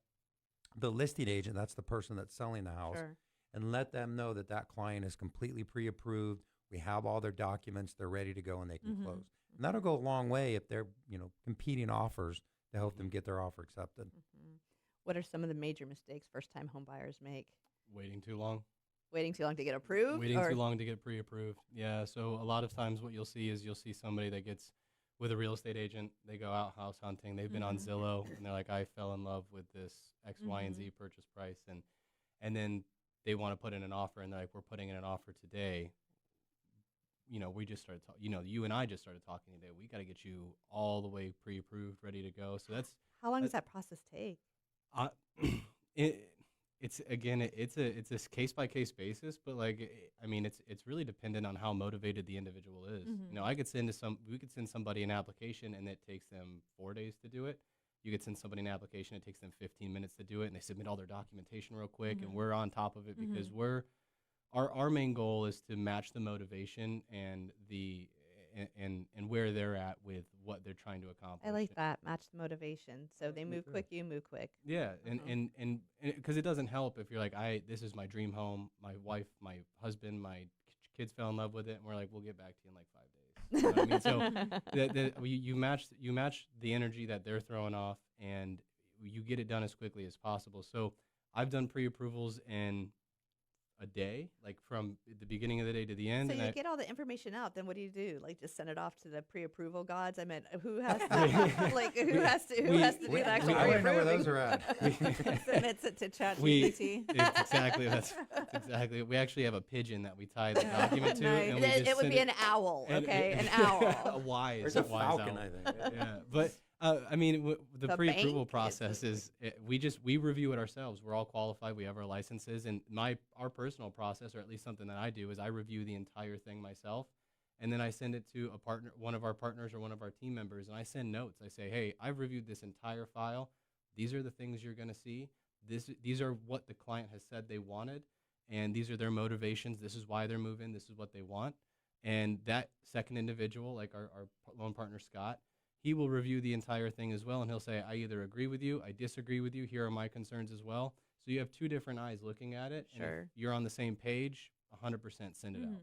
the listing agent. That's the person that's selling the house. Sure. And let them know that client is completely pre-approved. We have all their documents. They're ready to go and they can close. And that'll go a long way if they're, competing offers to help them get their offer accepted. What are some of the major mistakes first-time home buyers make? Waiting too long. Waiting too long to get approved? Waiting too long to get pre-approved. Yeah, so a lot of times what you'll see is somebody that gets with a real estate agent. They go out house hunting. They've been on Zillow, and they're like, I fell in love with this X, Y, and Z purchase price. And then they want to put in an offer, and they're like, we're putting in an offer today. We just started talking, you and I just started talking today. We got to get you all the way pre-approved, ready to go. So how long does that process take? It's a case by case basis, but it's really dependent on how motivated the individual is. We could send somebody an application and it takes them 4 days to do it. You could send somebody an application, it takes them 15 minutes to do it, and they submit all their documentation real quick, and we're on top of it because our main goal is to match the motivation and and where they're at with what they're trying to accomplish. I like that. Match the motivation. So they move quick, you move quick. Yeah, and because it doesn't help if you're like, this is my dream home. My wife, my husband, my kids fell in love with it, and we're like, we'll get back to you in like 5 days. You know what I mean? So you match the energy that they're throwing off, and you get it done as quickly as possible. So I've done pre-approvals in a day, like from the beginning of the day to the end. So and you get all the information out, then what do you do? Like just send it off to the pre-approval gods? I mean, who has to like who has to do the actual I want to know where pre-approving? those are at. Submits it to ChatGPT. That's exactly. We actually have a pigeon that we tie the document to, Nice. and we just It would send be an owl, and okay? it- An owl. a wise. There's a wise falcon, owl. I think. Yeah, but I mean, the The pre-approval bank process is we review it ourselves. We're all qualified. We have our licenses, and our personal process, or at least something that I do, is I review the entire thing myself, and then I send it to one of our partners or one of our team members, and I send notes. I say, hey, I've reviewed this entire file. These are the things you're going to see. These are what the client has said they wanted, and these are their motivations. This is why they're moving. This is what they want. And that second individual, like our loan partner, Scott, he will review the entire thing as well, and he'll say, I either agree with you, I disagree with you, here are my concerns as well. So you have two different eyes looking at it. And Sure. if you're on the same page, 100% send it out.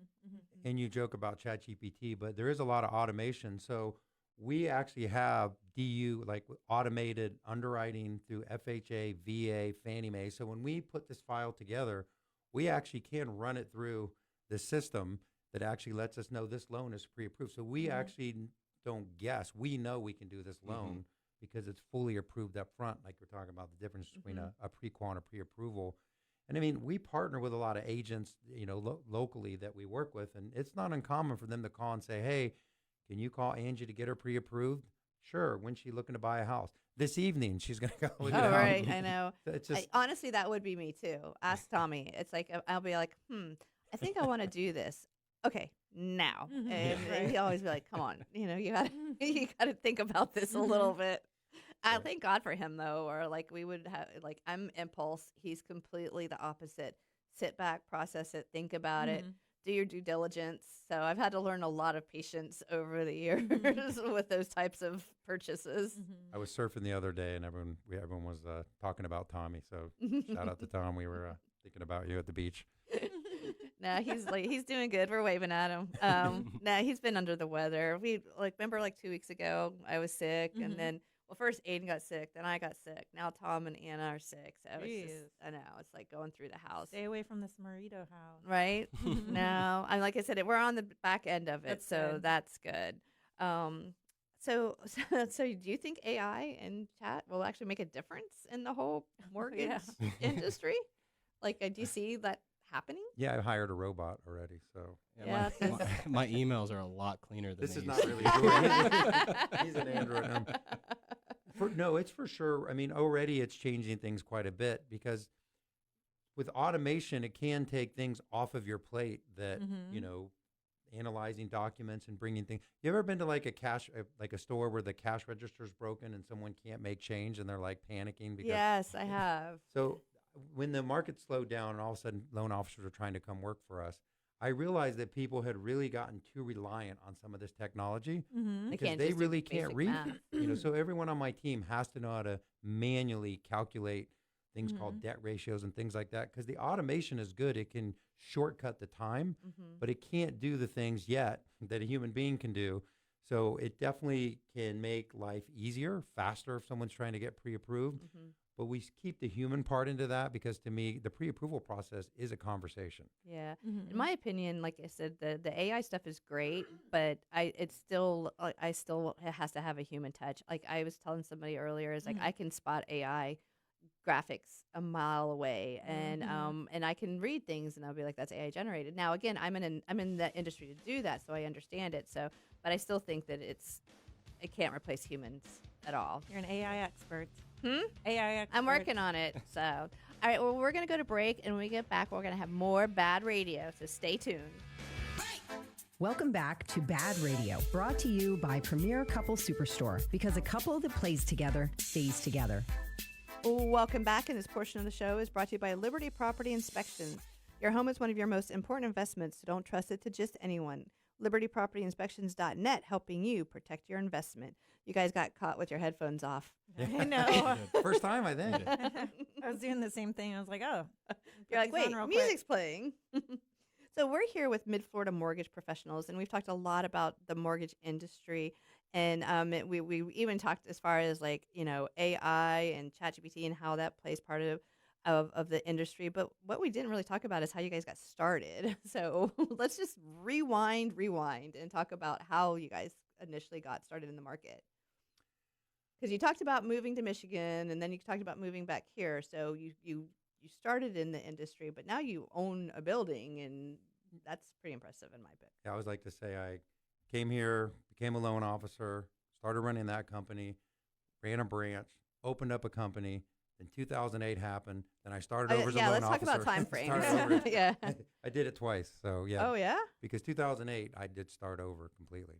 And you joke about ChatGPT, but there is a lot of automation. So we actually have DU, like automated underwriting through FHA, VA, Fannie Mae. So when we put this file together, we actually can run it through the system that actually lets us know this loan is pre-approved. So we actually don't guess. We know we can do this loan because it's fully approved up front, like we're talking about the difference between a pre-qual and a pre-approval. And I mean, we partner with a lot of agents, locally that we work with, and it's not uncommon for them to call and say, hey, can you call Angie to get her pre-approved? Sure. When's she looking to buy a house? This evening, she's going to go look at Oh, a house. right. I know. It's just, Honestly, that would be me too. Ask Tommy. It's like, I'll be like, I think I want to do this. Okay, now. And he'll always be like, come on, you gotta think about this a little bit. I thank God for him though, or like we would have, like I'm impulse. He's completely the opposite. Sit back, process it, think about it, do your due diligence. So I've had to learn a lot of patience over the years with those types of purchases. I was surfing the other day, and everyone was talking about Tommy. So shout out to Tom. We were thinking about you at the beach. No, he's doing good. We're waving at him. No, he's been under the weather. We remember 2 weeks ago I was sick, and then first Aiden got sick, then I got sick. Now Tom and Anna are sick. So it's just, I know it's like going through the house. Stay away from this Marito house. Right? No, and like I said, we're on the back end of it, that's good. So do you think AI and chat will actually make a difference in the whole mortgage industry? Do you see that happening? Yeah, I hired a robot already, so. Yeah, my emails are a lot cleaner than This is they not used really to be. Jorey. He's an Android. No, it's for sure. I mean, already it's changing things quite a bit because with automation, it can take things off of your plate that, analyzing documents and bringing things. You ever been to a store where the cash register's broken and someone can't make change and they're panicking? Because yes, I have. So when the market slowed down and all of a sudden loan officers are trying to come work for us, I realized that people had really gotten too reliant on some of this technology because they really can't read. So everyone on my team has to know how to manually calculate things called debt ratios and things like that, because the automation is good. It can shortcut the time, but it can't do the things yet that a human being can do. So it definitely can make life easier, faster if someone's trying to get pre-approved. But we keep the human part into that because, to me, the pre-approval process is a conversation. Yeah. In my opinion, like I said, the AI stuff is great, but it still has to have a human touch. Like I was telling somebody earlier, is I can spot AI graphics a mile away, and I can read things, and I'll be like, that's AI generated. Now, again, I'm in the industry to do that, so I understand it. So, but I still think that it can't replace humans at all. You're an AI expert. AI expert. I'm working on it. So, all right. Well, we're gonna go to break, and when we get back, we're gonna have more BaaD Radio. So stay tuned. Welcome back to BaaD Radio, brought to you by Premier Couple Superstore, because a couple that plays together stays together. Welcome back, and this portion of the show is brought to you by Liberty Property Inspections. Your home is one of your most important investments, so don't trust it to just anyone. libertypropertyinspections.net, helping you protect your investment. You guys got caught with your headphones off. I know. First time, I think. I was doing the same thing. I was like, oh. You're like, put these wait, on real music's playing. So we're here with Mid-Florida mortgage professionals, and we've talked a lot about the mortgage industry. And we even talked as far as like, AI and ChatGPT and how that plays part of the industry. But what we didn't really talk about is how you guys got started. So let's just rewind and talk about how you guys initially got started in the market. Because you talked about moving to Michigan, and then you talked about moving back here. So you started in the industry, but now you own a building, and that's pretty impressive in my book. Yeah, I always like to say I came here, became a loan officer, started running that company, ran a branch, opened up a company. Then 2008 happened. Then I started over as a loan officer. Yeah, let's talk about time frames. Yeah. I did it twice. So, yeah. Oh, yeah? Because 2008, I did start over completely.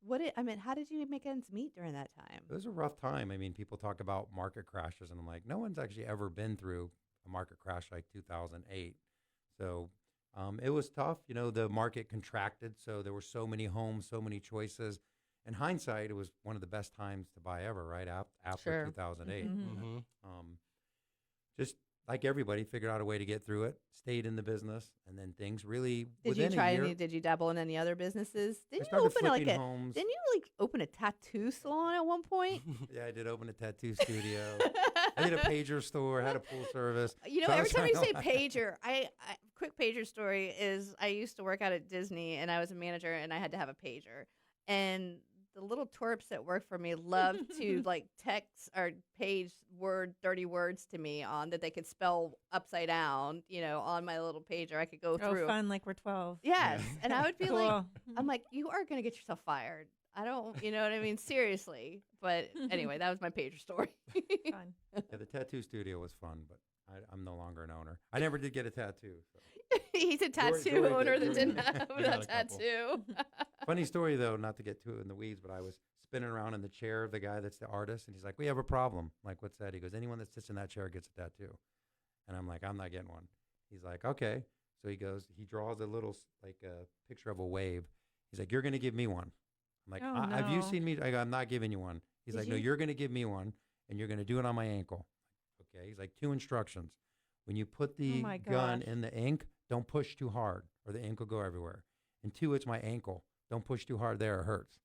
How did you make ends meet during that time? It was a rough time. I mean, people talk about market crashes, and I'm like, no one's actually ever been through a market crash like 2008. So it was tough. The market contracted, so there were so many homes, so many choices. In hindsight, it was one of the best times to buy ever, right, after 2008. Mm-hmm. Just like everybody, figured out a way to get through it, stayed in the business, and then things really, Did you dabble in any other businesses? Didn't you open a tattoo salon at one point? Yeah, I did open a tattoo studio. I did a pager store, had a pool service. Every time you say pager, quick pager story is I used to work out at Disney, and I was a manager, and I had to have a pager. And the little twerps that work for me loved to text or page dirty words to me on that they could spell upside down, on my little pager. I could go through. Oh, fun, like we're 12. Yes. And I would be Cool. I'm like, you are going to get yourself fired. I don't, you know what I mean? Seriously. But anyway, that was my pager story. Fun. Yeah, the tattoo studio was fun, but I'm no longer an owner. I never did get a tattoo. So. He's a tattoo Jorey owner did. that didn't have We got a a couple. tattoo. Funny story, though, not to get too in the weeds, but I was spinning around in the chair of the guy that's the artist, and he's like, we have a problem. I'm like, what's that? He goes, anyone that sits in that chair gets a tattoo. And I'm like, I'm not getting one. He's like, okay. So he draws a little, picture of a wave. He's like, you're going to give me one. I'm like, Oh, have you no. seen me? I go, I'm not giving you one. He's Did like, no, you? you're going to give me one, and you're going to do it on my ankle. Okay. He's like, 2 instructions. When you put the my gun gosh. in the ink, don't push too hard, or the ink will go everywhere. And 2, it's my ankle. Don't push too hard there, it hurts.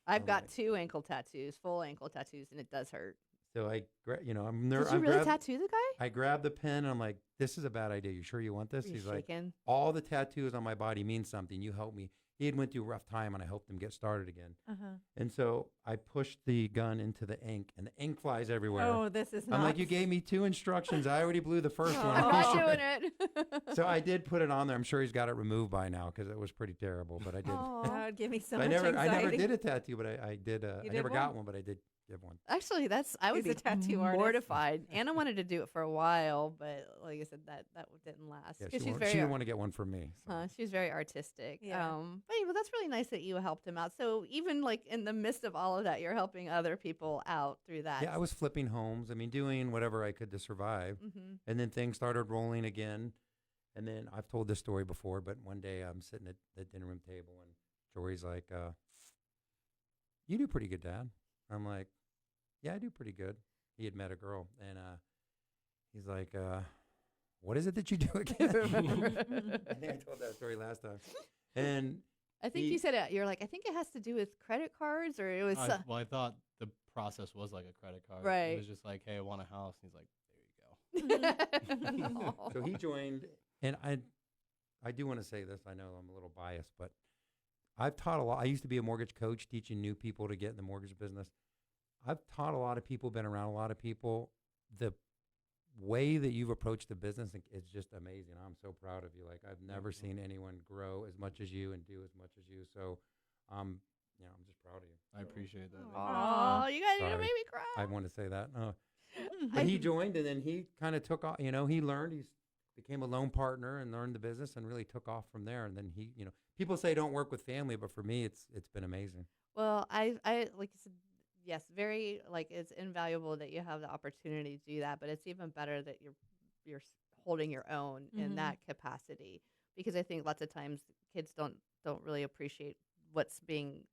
I've got like- 2 ankle tattoos, full ankle tattoos, and it does hurt. So I'm Did you really tattoo the guy? I grabbed the pen, and I'm like, this is a bad idea. You sure you want this? Were you He's like, shaking? all the tattoos on my body mean something. You help me. He had went through a rough time, and I helped him get started again. And so I pushed the gun into the ink, and the ink flies everywhere. Oh, this is not. I'm like, you gave me 2 instructions. I already blew the first one. I'm not doing it. So I did put it on there. I'm sure he's got it removed by now because it was pretty terrible, but I did. That would give me so I much never anxiety. did a tattoo, but I did. I did never one? got one, but I did give one. Actually, I would He's a be tattoo artist. mortified. Anna wanted to do it for a while, but like I said, that didn't last. Yeah, 'Cause she didn't want to get one for me. So. She's very artistic. Yeah. But anyway, that's really nice that you helped him out. So even in the midst of all of that, you're helping other people out through that. Yeah, I was flipping homes. I mean, doing whatever I could to survive. Mm-hmm. And then things started rolling again. And then I've told this story before, but one day I'm sitting at the dinner room table, and Jorey's like, you do pretty good, Dad. I'm like, yeah, I do pretty good. He had met a girl, and he's like, what is it that you do again? I think I told that story last time. And I think you said it. You're like, I think it has to do with credit cards, or it was. Well, I thought the process was like a credit card. Right. It was just like, hey, I want a house. And he's like, there you go. So he joined, and I do want to say this. I know I'm a little biased, but I've taught a lot. I used to be a mortgage coach teaching new people to get in the mortgage business. I've taught a lot of people, been around a lot of people. The way that you've approached the business is just amazing. I'm so proud of you. Like, I've never seen anyone grow as much as you and do as much as you. So, I'm just proud of you. I appreciate that. Oh, you guys are gonna Sorry. make me cry. I want to say that. But he joined, and then he kind of took off. He learned. He became a loan partner and learned the business, and really took off from there. And then people say don't work with family, but for me, it's been amazing. Well, I like you said, yes, very it's invaluable that you have the opportunity to do that, but it's even better that you're holding your own in that capacity. Because I think lots of times kids don't really appreciate what's being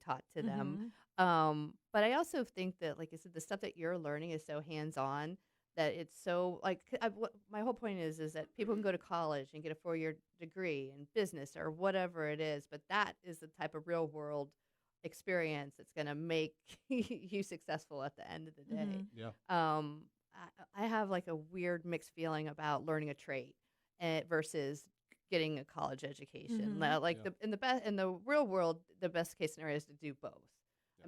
taught to them. But I also think that, like I said, the stuff that you're learning is so hands on that it's so like my whole point is that people can go to college and get a 4-year degree in business or whatever it is, but that is the type of real world experience that's going to make you successful at the end of the day. Yeah. I have like a weird mixed feeling about learning a trade versus getting a college education. Like in the real world, the best case scenario is to do both.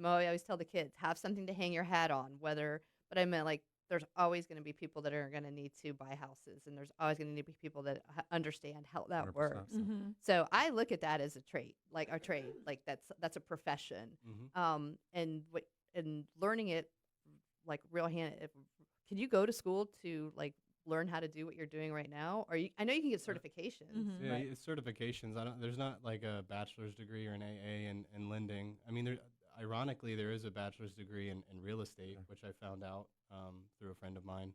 I always tell the kids, have something to hang your hat on, but I meant like there's always going to be people that are going to need to buy houses, and there's always going to need to be people that understand how that 100%. works. So I look at that as a trade, like our trade, like that's a profession. And learning it like real hand. Can you go to school to like learn how to do what you're doing right now? Or I know you can get certifications. Yeah, it's certifications. There's not like a bachelor's degree or an AA in lending. I mean, ironically, there is a bachelor's degree in real estate, which I found out through a friend of mine,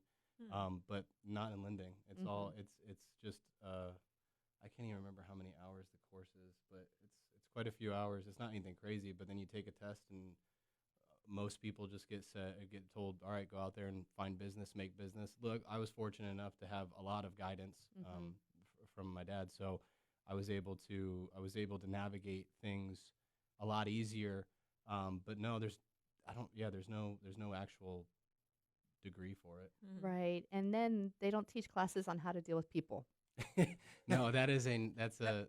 but not in lending. It's all it's just I can't even remember how many hours the course is, but it's quite a few hours. It's not anything crazy, but then you take a test and most people just get told, all right, go out there and find business, make business. Look, I was fortunate enough to have a lot of guidance from my dad, so I was able to navigate things a lot easier. But no, there's no actual degree for it. Right. And then they don't teach classes on how to deal with people. No, that's a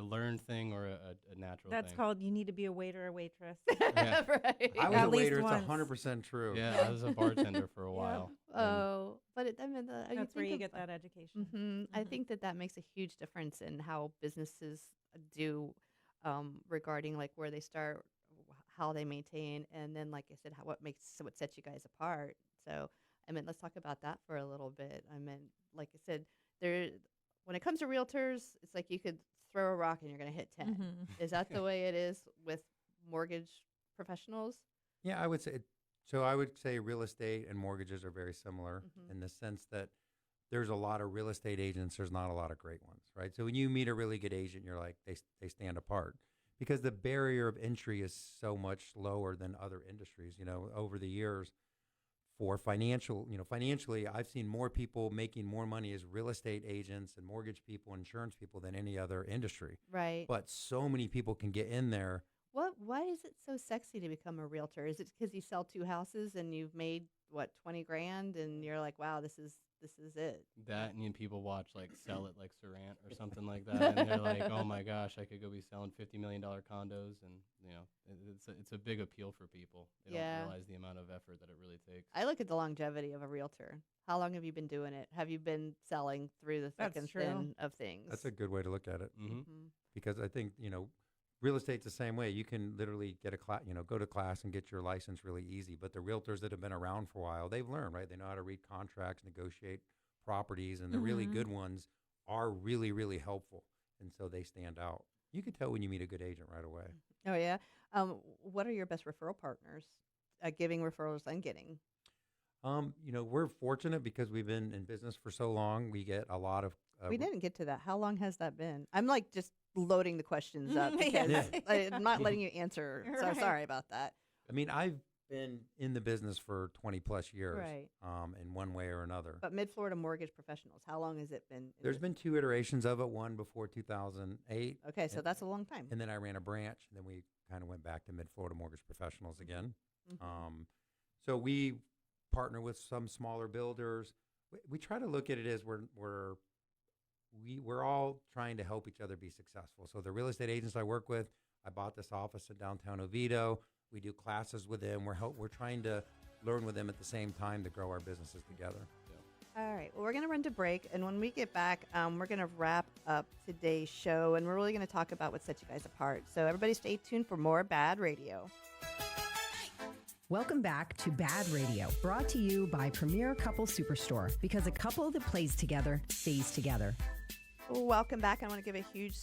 learned thing or a natural That's thing. called you need to be a waiter or waitress. Yeah. Right. I was At a least waiter. once. It's 100% true. Yeah, I was a bartender for a while. Oh, but That's where you get that education. I think that makes a huge difference in how businesses do regarding like where they start, how they maintain, and then like I said, what sets you guys apart. So let's talk about that for a little bit. Like I said, when it comes to realtors, it's like you could throw a rock and you're going to hit 10. Is that the way it is with mortgage professionals? Yeah, I would say. So I would say real estate and mortgages are very similar in the sense that there's a lot of real estate agents. There's not a lot of great ones, right? So when you meet a really good agent, you're like, they stand apart because the barrier of entry is so much lower than other industries. Over the years, financially, I've seen more people making more money as real estate agents and mortgage people, insurance people than any other industry. Right. But so many people can get in there. Why is it so sexy to become a realtor? Is it because you sell 2 houses and you've made $20,000 and you're like, wow, this is it? That and people watch like Sell It like Sarant or something like that, and they're like, oh my gosh, I could go be selling $50 million condos, and it's a big appeal for people. They don't realize the amount of effort that it really takes. I look at the longevity of a realtor. How long have you been doing it? Have you been selling through the thick and thin of things? That's a good way to look at it, because I think real estate's the same way. You can literally get go to class and get your license really easy. But the realtors that have been around for a while, they've learned, right? They know how to read contracts, negotiate properties, and the really good ones are really, really helpful. And so they stand out. You can tell when you meet a good agent right away. Oh, yeah. What are your best referral partners giving referrals and getting? We're fortunate because we've been in business for so long. We get a lot of. We didn't get to that. How long has that been? I'm like just loading the questions up because I'm not letting you answer. So Right. sorry about that. I've been in the business for 20 plus years, Right. In one way or another. But Mid-Florida Mortgage Professionals, how long has it been? There's been 2 iterations of it, one before 2008. Okay, so that's a long time. And then I ran a branch, and then we kind of went back to Mid-Florida Mortgage Professionals again. So we partner with some smaller builders. We try to look at it as we're all trying to help each other be successful. So the real estate agents I work with, I bought this office in downtown Oviedo. We do classes with them. We're trying to learn with them at the same time to grow our businesses together. All right. Well, we're going to run to break. And when we get back, we're going to wrap up today's show. And we're really going to talk about what sets you guys apart. So everybody stay tuned for more BaaD Radio. Welcome back to BaaD Radio, brought to you by Premier Couple Superstore, because a couple that plays together stays together. Welcome back. I want to give a huge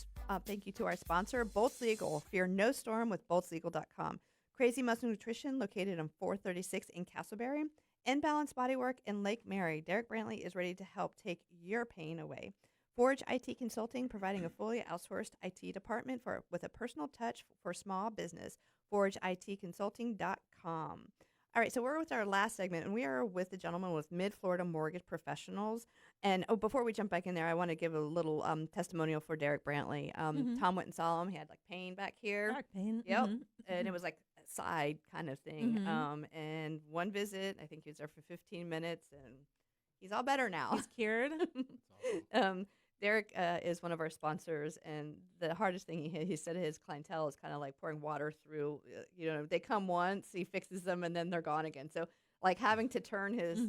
thank you to our sponsor, Bolts Legal. Fear no storm with boltslegal.com. Crazy Muscle Nutrition, located on 436 in Castleberry. Balance Bodywork in Lake Mary, Derek Brantley is ready to help take your pain away. Forge IT Consulting, providing a fully outsourced IT department with a personal touch for small business. ForgeITConsulting.com. All right, so we're with our last segment, and we are with the gentleman with Mid-Florida Mortgage Professionals. And before we jump back in there, I want to give a little testimonial for Derek Brantley. Tom went and saw him. He had like pain back here. Back pain. Yep. And it was like a side kind of thing. And one visit, I think he was there for 15 minutes, and he's all better now. He's cured. Derek is one of our sponsors, and the hardest thing he said to his clientele is kind of like pouring water through. They come once, he fixes them, and then they're gone again. So, like having to turn his,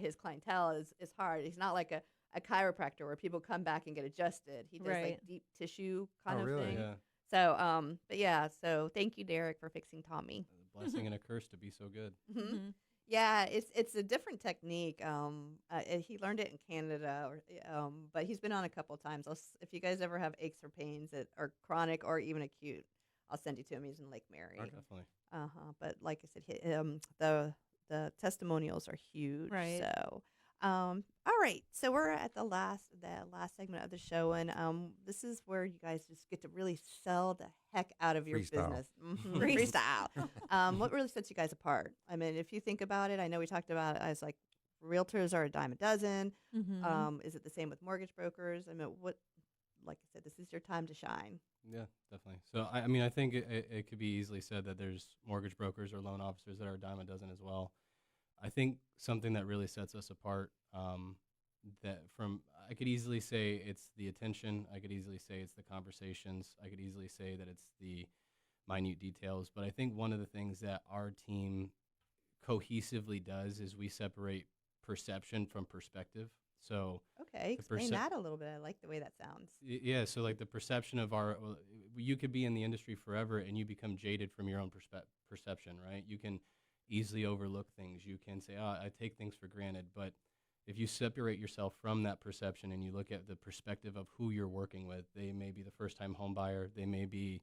his clientele is hard. He's not like a chiropractor where people come back and get adjusted. He does like deep tissue kind of thing. Yeah. So, but yeah. So, thank you, Derek, for fixing Tommy. A blessing and a curse to be so good. Yeah, it's a different technique. He learned it in Canada, but he's been on a couple of times. If you guys ever have aches or pains that are chronic or even acute, I'll send you to him. He's in Lake Mary. Oh, definitely. But like I said, the testimonials are huge. Right. So, all right. So we're at the last segment of the show, and this is where you guys just get to really sell the heck out of your business. Freestyle. What really sets you guys apart? I mean, if you think about it, I know we talked about it as like realtors are a dime a dozen. Is it the same with mortgage brokers? I mean, like I said, this is your time to shine. Yeah, definitely. So, I mean, I think it could be easily said that there's mortgage brokers or loan officers that are a dime a dozen as well. I think something that really sets us apart, I could easily say it's the attention. I could easily say it's the conversations. I could easily say that it's the minute details. But I think one of the things that our team cohesively does is we separate perception from perspective. So okay, explain that a little bit. I like the way that sounds. Yeah, so like the perception of you could be in the industry forever and you become jaded from your own perception, right? You can easily overlook things. You can say, I take things for granted. But if you separate yourself from that perception and you look at the perspective of who you're working with, they may be the first-time home buyer, they may be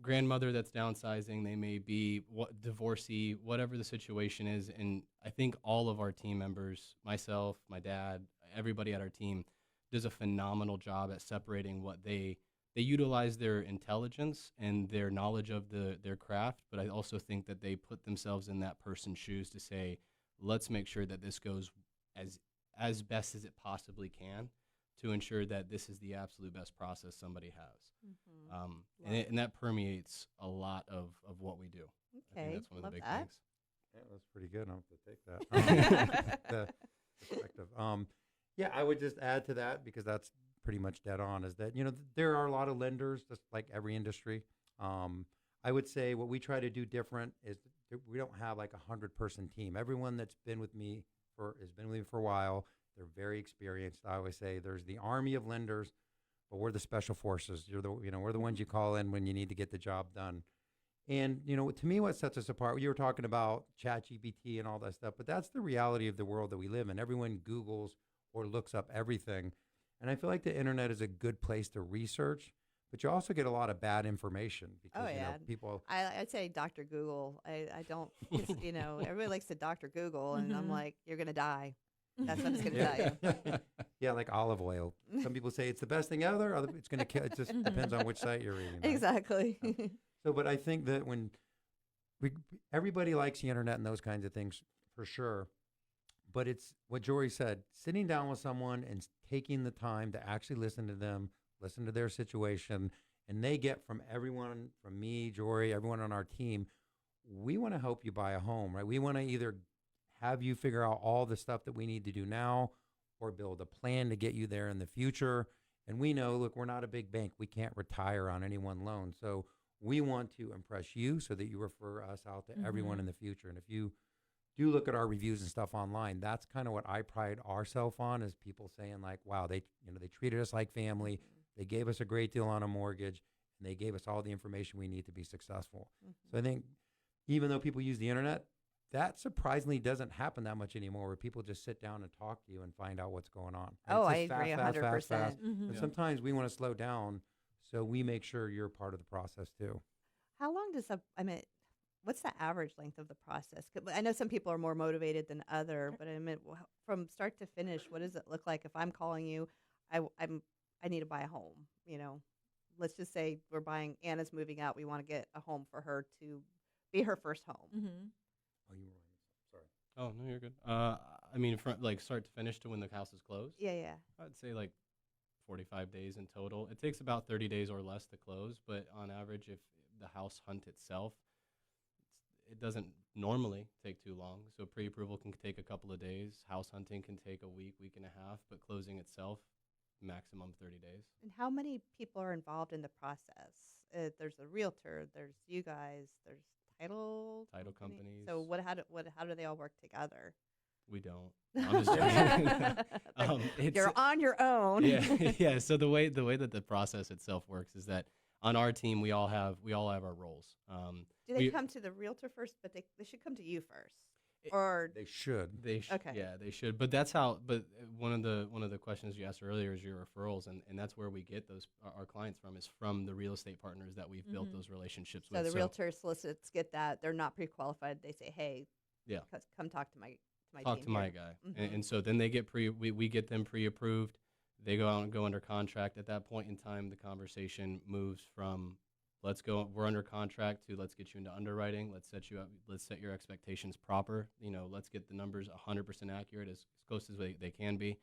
grandmother that's downsizing, they may be divorcee, whatever the situation is. And I think all of our team members, myself, my dad, everybody at our team, does a phenomenal job at separating what they utilize their intelligence and their knowledge of their craft, but I also think that they put themselves in that person's shoes to say, let's make sure that this goes as best as it possibly can to ensure that this is the absolute best process somebody has. And that permeates a lot of what we do. Okay, I think that's one of the big things. Yeah, that's pretty good. I'll have to take that. The perspective. Yeah, I would just add to that because that's pretty much dead on, is that, there are a lot of lenders, just like every industry. I would say what we try to do different is we don't have like 100-person team. Everyone that's been with me has been with me for a while. They're very experienced. I always say there's the army of lenders, but we're the special forces. We're the ones you call in when you need to get the job done. And, to me, what sets us apart, you were talking about ChatGPT and all that stuff, but that's the reality of the world that we live in. Everyone Googles or looks up everything. And I feel like the internet is a good place to research, but you also get a lot of bad information because people. I'd say Dr. Google. I don't. Everybody likes to Dr. Google, and I'm like, you're gonna die. That's what it's gonna tell you. Yeah, like olive oil. Some people say it's the best thing ever. It's gonna kill. It just depends on which site you're reading. Right? Exactly. So, but I think that when everybody likes the internet and those kinds of things for sure. But it's what Jorey said, sitting down with someone and taking the time to actually listen to them, listen to their situation, and they get from everyone, from me, Jorey, everyone on our team, we want to help you buy a home, right? We want to either have you figure out all the stuff that we need to do now or build a plan to get you there in the future. And we know, look, we're not a big bank. We can't retire on any one loan. So we want to impress you so that you refer us out to everyone in the future. And if you do look at our reviews and stuff online, that's kind of what I pride ourselves on, is people saying like, wow, they treated us like family. They gave us a great deal on a mortgage, and they gave us all the information we need to be successful. So I think even though people use the internet, that surprisingly doesn't happen that much anymore, where people just sit down and talk to you and find out what's going on. And I it's just agree 100%. fast. But sometimes we want to slow down, so we make sure you're part of the process too. How long does what's the average length of the process? I know some people are more motivated than other, but I mean, from start to finish, what does it look like if I'm calling you? I need to buy a home. Let's just say we're buying. Anna's moving out. We want to get a home for her to be her first home. Mm-hmm. Oh, you were right. Sorry. Oh no, you're good. I mean, from like start to finish to when the house is closed. Yeah. I'd say like 45 days in total. It takes about 30 days or less to close, but on average, if the house hunt itself, it doesn't normally take too long. So pre-approval can take a couple of days. House hunting can take a week, week and a half, but closing itself, maximum 30 days. And how many people are involved in the process? There's a realtor. There's you guys. There's title companies. So how do they all work together? We don't. I'm just joking. You're on your own. Yeah. So the way that the process itself works is that on our team we all have our roles. Do they come to the realtor first? But they should come to you first, or They should. Okay. Yeah, they should. But that's how. But one of the questions you asked earlier is your referrals, and that's where we get our clients from, is from the real estate partners that we've built those relationships so with. the realtor solicits get that. They're not pre-qualified. They say, hey, come talk to my talk team to my here. guy, and so then they get we get them pre-approved. They go out and go under contract. At that point in time, the conversation moves from we're under contract to let's get you into underwriting. Let's set you up. Let's set your expectations proper. Let's get the numbers 100% accurate, as close as they can be.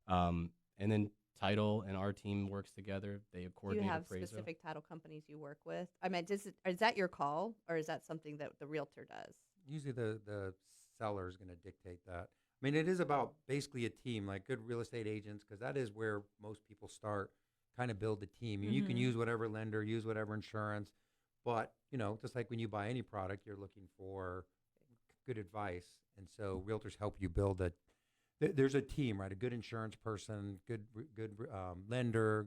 And then title and our team works together. They coordinate. Do you have appraisal. specific title companies you work with? I mean, is that your call, or is that something that the realtor does? Usually the seller is going to dictate that. I mean, it is about basically a team, like good real estate agents, because that is where most people start, kind of build a team. You can use whatever lender, use whatever insurance, but, just like when you buy any product, you're looking for good advice. And so realtors help you build there's a team, right? A good insurance person, good lender,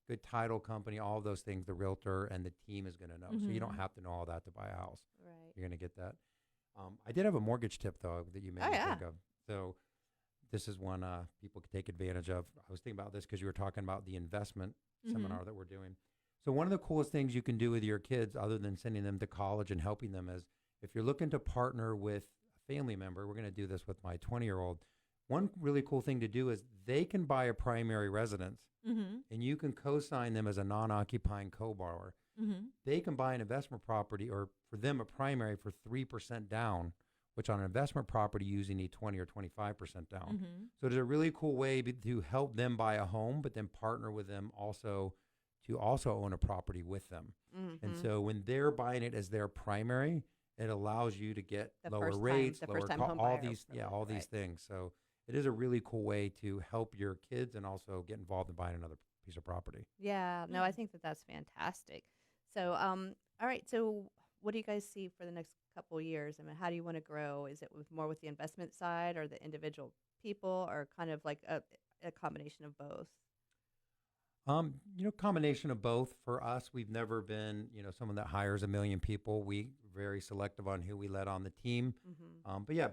good title company, all of those things, the realtor and the team is going to know. So you don't have to know all that to buy a house. Right. You're going to get that. I did have a mortgage tip, though, that you made me think of. So this is one people could take advantage of. I was thinking about this because you were talking about the investment seminar that we're doing. So one of the coolest things you can do with your kids, other than sending them to college and helping them, is if you're looking to partner with a family member, we're going to do this with my 20-year-old. One really cool thing to do is they can buy a primary residence, and you can co-sign them as a non-occupying co-borrower. They can buy an investment property, or for them a primary, for 3% down, which on an investment property you usually need 20 or 25% down. So there's a really cool way to help them buy a home, but then partner with them also to also own a property with them. And so when they're buying it as their primary, it allows you to get lower rates, lower all these things. So it is a really cool way to help your kids and also get involved in buying another piece of property. Yeah. No, I think that's fantastic. So, all right. So what do you guys see for the next couple of years? I mean, how do you want to grow? Is it more with the investment side or the individual people, or kind of like a combination of both? Combination of both. For us, we've never been, someone that hires 1 million people. We very selective on who we let on the team. But yeah,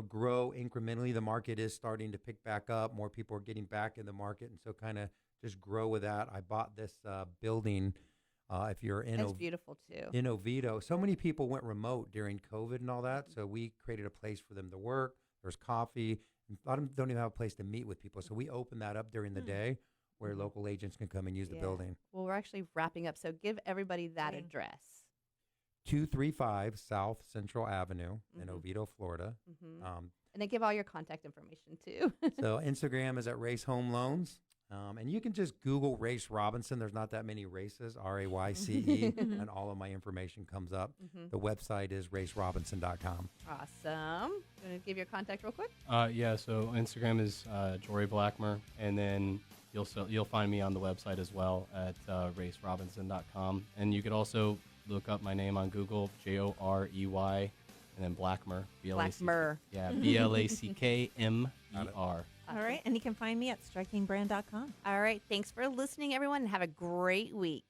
grow incrementally. The market is starting to pick back up. More people are getting back in the market. And so kind of just grow with that. I bought this building. If you're in, it's beautiful too. In Oviedo, so many people went remote during COVID and all that. So we created a place for them to work. There's coffee. A lot of them don't even have a place to meet with people. So we opened that up during the day, where local agents can come and use the building. Well, we're actually wrapping up, so give everybody that address. 235 South Central Avenue in Oviedo, Florida. And then give all your contact information too. So Instagram is at Rayce Home Loans. And you can just Google Rayce Robinson. There's not that many Races, Rayce, and all of my information comes up. The website is racerobinson.com. Awesome. You want to give your contact real quick? Yeah, so Instagram is Jorey Blackmer, and then you'll find me on the website as well at racerobinson.com. And you could also look up my name on Google, Jorey, and then Blackmer. Blackmer. Yeah, BLACKMER. All right, and you can find me at strikingbrand.com. All right, thanks for listening, everyone, and have a great week.